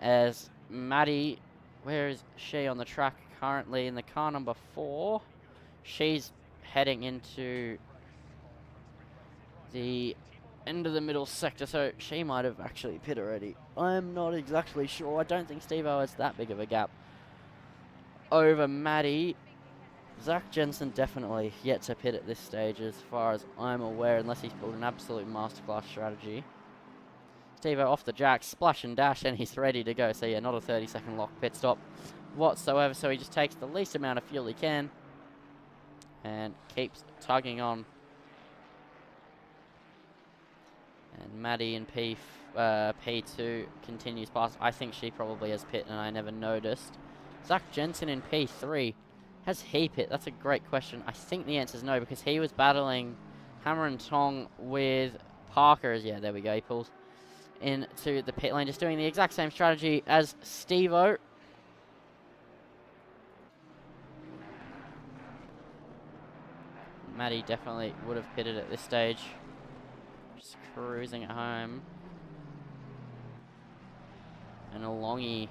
As Maddie, where is she on the track currently? In the car number 4. She's heading into the end of the middle sector, so she might have actually pit already. I'm not exactly sure. I don't think Steve-O has that big of a gap over Maddie. Zach Jensen definitely yet to pit at this stage as far as I'm aware, unless he's pulled an absolute masterclass strategy. Steve-O off the jack, splash and dash, and he's ready to go. So yeah, not a 30-second lock pit stop whatsoever, so he just takes the least amount of fuel he can and keeps tugging on. And Maddie in P2 continues past. I think she probably has pit and I never noticed. Zach Jensen in P3. Has he pit? That's a great question. I think the answer is no, because he was battling hammer and tong with Parker. Yeah, there we go. He pulls into the pit lane, just doing the exact same strategy as Steve-O. Maddie definitely would have pitted at this stage. Just cruising at home. And Alongi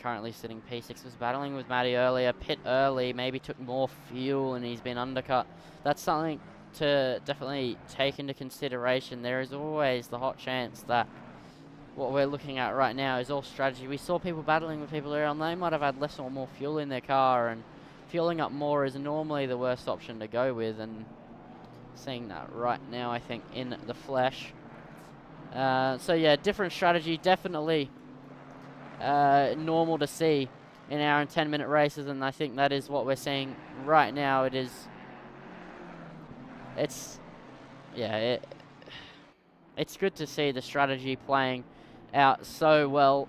currently sitting P6, was battling with Maddie earlier, pit early, maybe took more fuel and he's been undercut. That's something to definitely take into consideration. There is always the hot chance that what we're looking at right now is all strategy. We saw people battling with people earlier on, they might have had less or more fuel in their car, and fueling up more is normally the worst option to go with, and seeing that right now, I think, in the flesh. So yeah, different strategy, definitely normal to see in hour and 10-minute races, and I think that is what we're seeing right now. It's good to see the strategy playing out so well.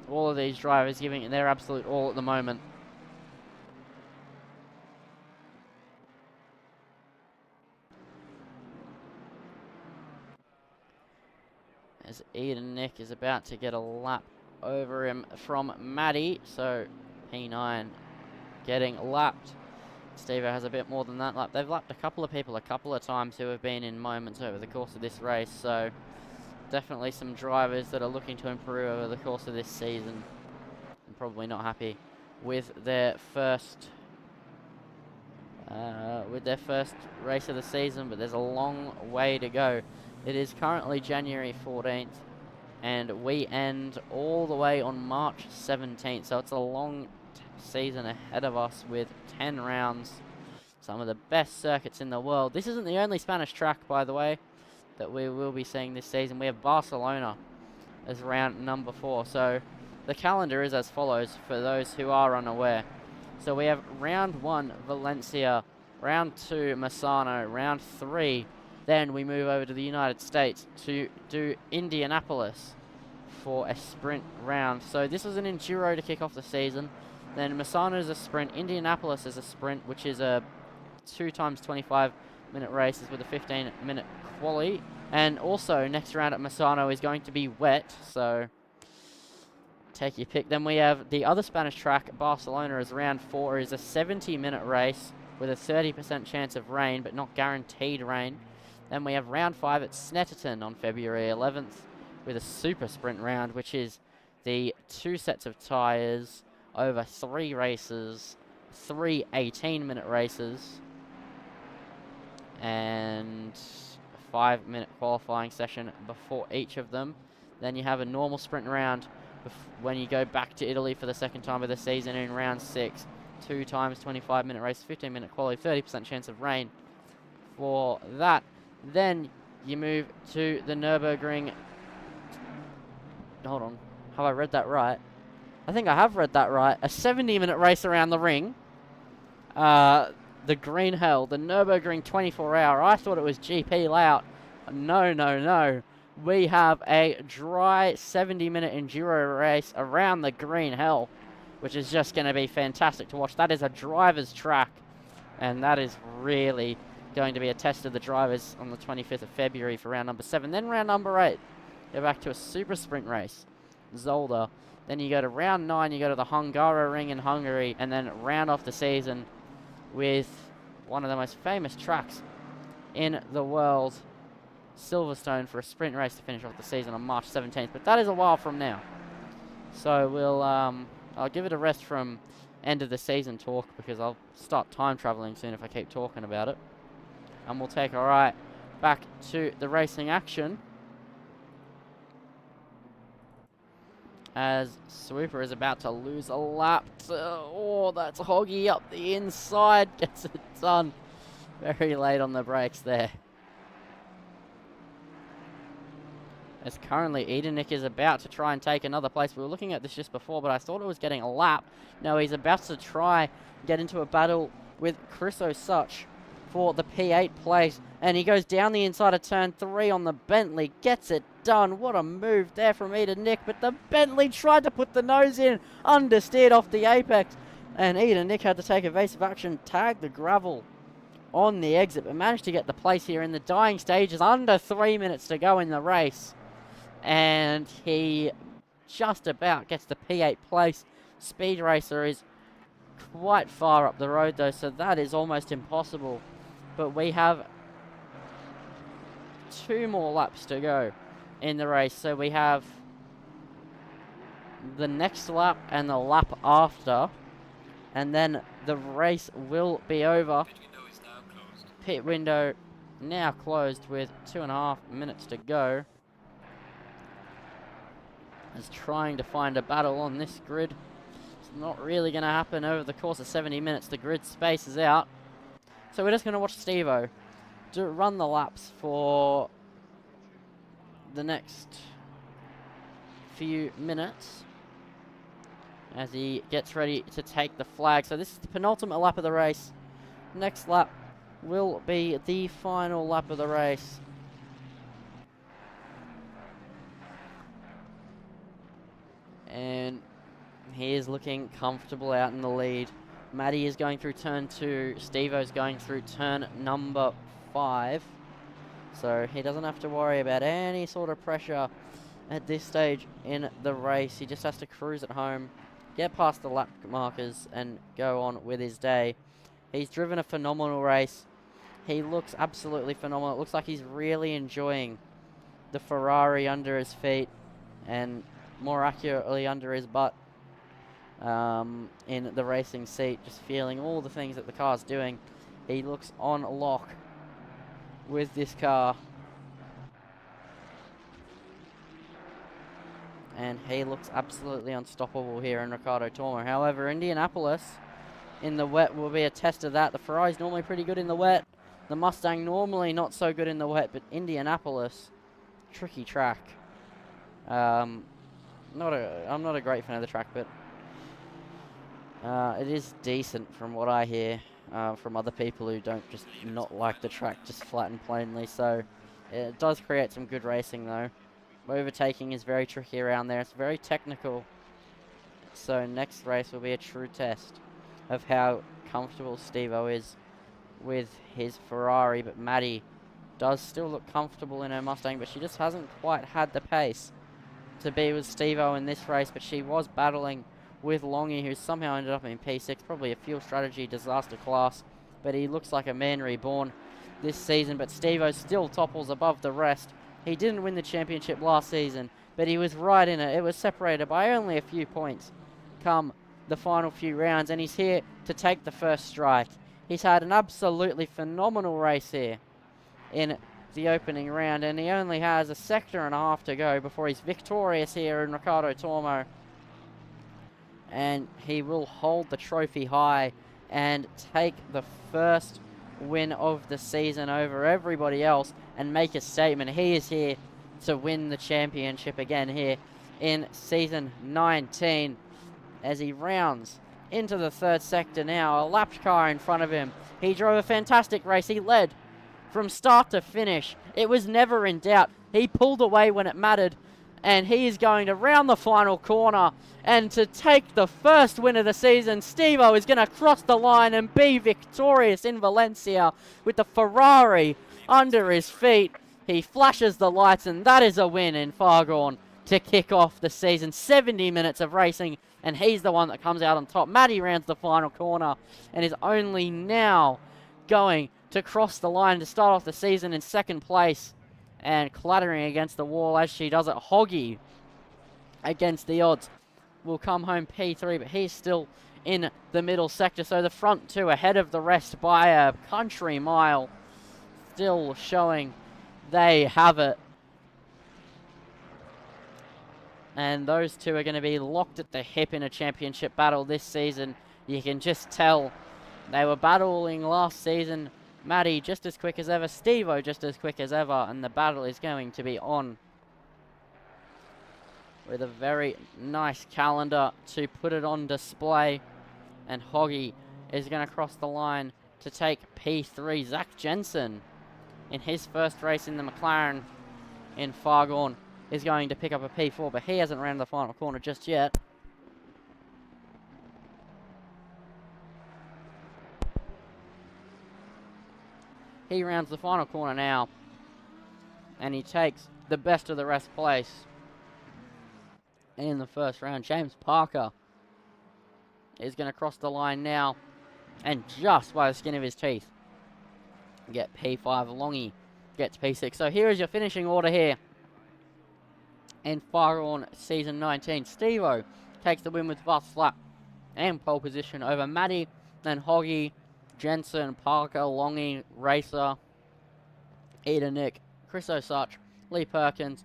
All of these drivers giving it their absolute all at the moment. As Eden Nick is about to get a lap over him from Maddie, so P9 getting lapped. Steve-O has a bit more than that lap. They've lapped a couple of people a couple of times who have been in moments over the course of this race, so definitely some drivers that are looking to improve over the course of this season and probably not happy with their first race of the season, but there's a long way to go. It is currently January 14th, and we end all the way on March 17th, so it's a long season ahead of us with 10 rounds, some of the best circuits in the world. This isn't the only Spanish track, by the way, that we will be seeing this season. We have Barcelona as round number 4, so the calendar is as follows for those who are unaware. So we have round 1 Valencia, round 2 Misano, round 3 then we move over to the United States to do Indianapolis for a sprint round. So this was an enduro to kick off the season. Then Misano is a sprint. Indianapolis is a sprint, which is a 2 times 25-minute races with a 15-minute quali. And also, next round at Misano is going to be wet, so take your pick. Then we have the other Spanish track, Barcelona, as round 4 is a 70-minute race with a 30% chance of rain, but not guaranteed rain. Then we have round 5 at Snetterton on February 11th with a super sprint round, which is the 2 sets of tyres over 3 races, 3 18-minute races, and a 5-minute qualifying session before each of them. Then you have a normal sprint round when you go back to Italy for the second time of the season in round 6. 2 times 25-minute race, 15-minute quality, 30% chance of rain for that. Then you move to the Nürburgring. Hold on. Have I read that right? I think I have read that right. A 70-minute race around the ring. The Green Hell, the Nürburgring 24-hour. I thought it was GP layout. No, no, no. We have a dry 70-minute enduro race around the Green Hell, which is just going to be fantastic to watch. That is a driver's track, and that is really going to be a test of the drivers on the 25th of February for round number 7. Then round number 8, go back to a super sprint race, Zolder. Then you go to round 9, you go to the Hungaroring in Hungary, and then round off the season with one of the most famous tracks in the world, Silverstone, for a sprint race to finish off the season on March 17th. But that is a while from now. So we'll, I'll give it a rest from end of the season talk, because I'll start time traveling soon if I keep talking about it. And we'll take right back to the racing action, as Swooper is about to lose a lap. Oh, that's Hoggy up the inside. Gets it done very late on the brakes there. As currently Edenik is about to try and take another place. We were looking at this just before, but I thought it was getting a lap. No, he's about to try get into a battle with Chris O'Such for the P8 place. And he goes down the inside of turn 3 on the Bentley. Gets it done. What a move there from Edenik. But the Bentley tried to put the nose in. Understeered off the apex. And Edenik had to take evasive action. Tag the gravel on the exit. But managed to get the place here in the dying stages. Under 3 minutes to go in the race. And he just about gets the P8 place. Speed Racer is quite far up the road though, so that is almost impossible. But we have 2 more laps to go in the race. So we have the next lap and the lap after, and then the race will be over. Pit window now closed with 2.5 minutes to go. Is trying to find a battle on this grid. It's not really going to happen over the course of 70 minutes. The grid space is out. So we're just going to watch Steve-O run the laps for the next few minutes as he gets ready to take the flag. So this is the penultimate lap of the race. Next lap will be the final lap of the race. And he is looking comfortable out in the lead. Matty is going through turn 2. Steve-O's going through turn number 5. So he doesn't have to worry about any sort of pressure at this stage in the race. He just has to cruise at home, get past the lap markers, and go on with his day. He's driven a phenomenal race. He looks absolutely phenomenal. It looks like he's really enjoying the Ferrari under his feet, and more accurately under his butt, in the racing seat, just feeling all the things that the car's doing. He looks on lock with this car, and he looks absolutely unstoppable here in Riccardo Tormo. However, Indianapolis in the wet will be a test of that. The Ferrari's normally pretty good in the wet. The Mustang normally not so good in the wet, but Indianapolis, tricky track. I'm not a great fan of the track, but it is decent from what I hear from other people who don't just not like the track just flat and plainly. So it does create some good racing though. Overtaking is very tricky around there. It's very technical. So next race will be a true test of how comfortable Steve-O is with his Ferrari. But Maddie does still look comfortable in her Mustang, but she just hasn't quite had the pace to be with Steve-O in this race. But she was battling with Longy, who somehow ended up in P6, probably a fuel strategy disaster class. But he looks like a man reborn this season. But Steve-O still topples above the rest. He didn't win the championship last season, but he was right in it. It was separated by only a few points come the final few rounds, and he's here to take the first strike. He's had an absolutely phenomenal race here in the opening round, and he only has a sector and a half to go before he's victorious here in Riccardo Tormo. And he will hold the trophy high and take the first win of the season over everybody else and make a statement. He is here to win the championship again here in season 19 as he rounds into the third sector now. A lapped car in front of him. He drove a fantastic race. He led from start to finish. It was never in doubt. He pulled away when it mattered. And he is going to round the final corner. And to take the first win of the season, Steve-O is going to cross the line and be victorious in Valencia with the Ferrari under his feet. He flashes the lights, and that is a win in Fargone to kick off the season. 70 minutes of racing, and he's the one that comes out on top. Maddie rounds the final corner and is only now going to cross the line to start off the season in second place and clattering against the wall as she does it. Hoggy, against the odds, will come home P3, but he's still in the middle sector, so the front two ahead of the rest by a country mile, still showing they have it. And those two are going to be locked at the hip in a championship battle this season. You can just tell they were battling last season. Maddie just as quick as ever, Steve-O just as quick as ever, and the battle is going to be on. With a very nice calendar to put it on display. And Hoggy is going to cross the line to take P3. Zach Jensen, in his first race in the McLaren in Fargone, is going to pick up a P4, but he hasn't ran the final corner just yet. He rounds the final corner now, and he takes the best of the rest place in the first round. James Parker is going to cross the line now, and just by the skin of his teeth, get P5. Longy gets P6. So here is your finishing order here in Fargone Season 19. Steve-O takes the win with fast lap and pole position over Maddie, then Hoggy, Jensen, Parker, Longy, Racer, Eda Nick, Chris Osach, Lee Perkins,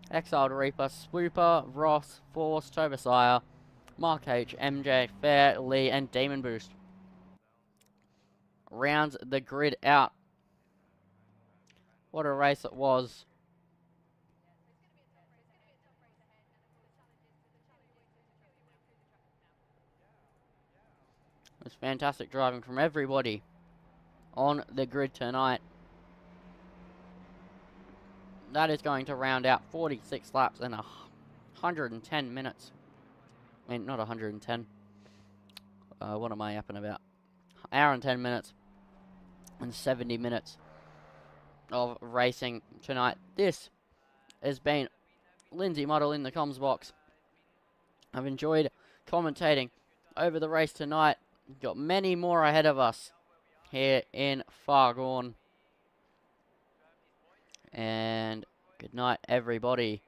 Exiled Reaper, Swooper, Ross, Force, Tobasiah, Mark H, MJ, Fair, Lee, and Demon Boost. Rounds the grid out. What a race it was. It was fantastic driving from everybody on the grid tonight. That is going to round out 46 laps and 110 minutes. I mean, not 110. What am I yapping about? Hour and 10 minutes and 70 minutes of racing tonight. This has been Lindsay Muddle in the comms box. I've enjoyed commentating over the race tonight. Got many more ahead of us here in Fargone. And good night, everybody.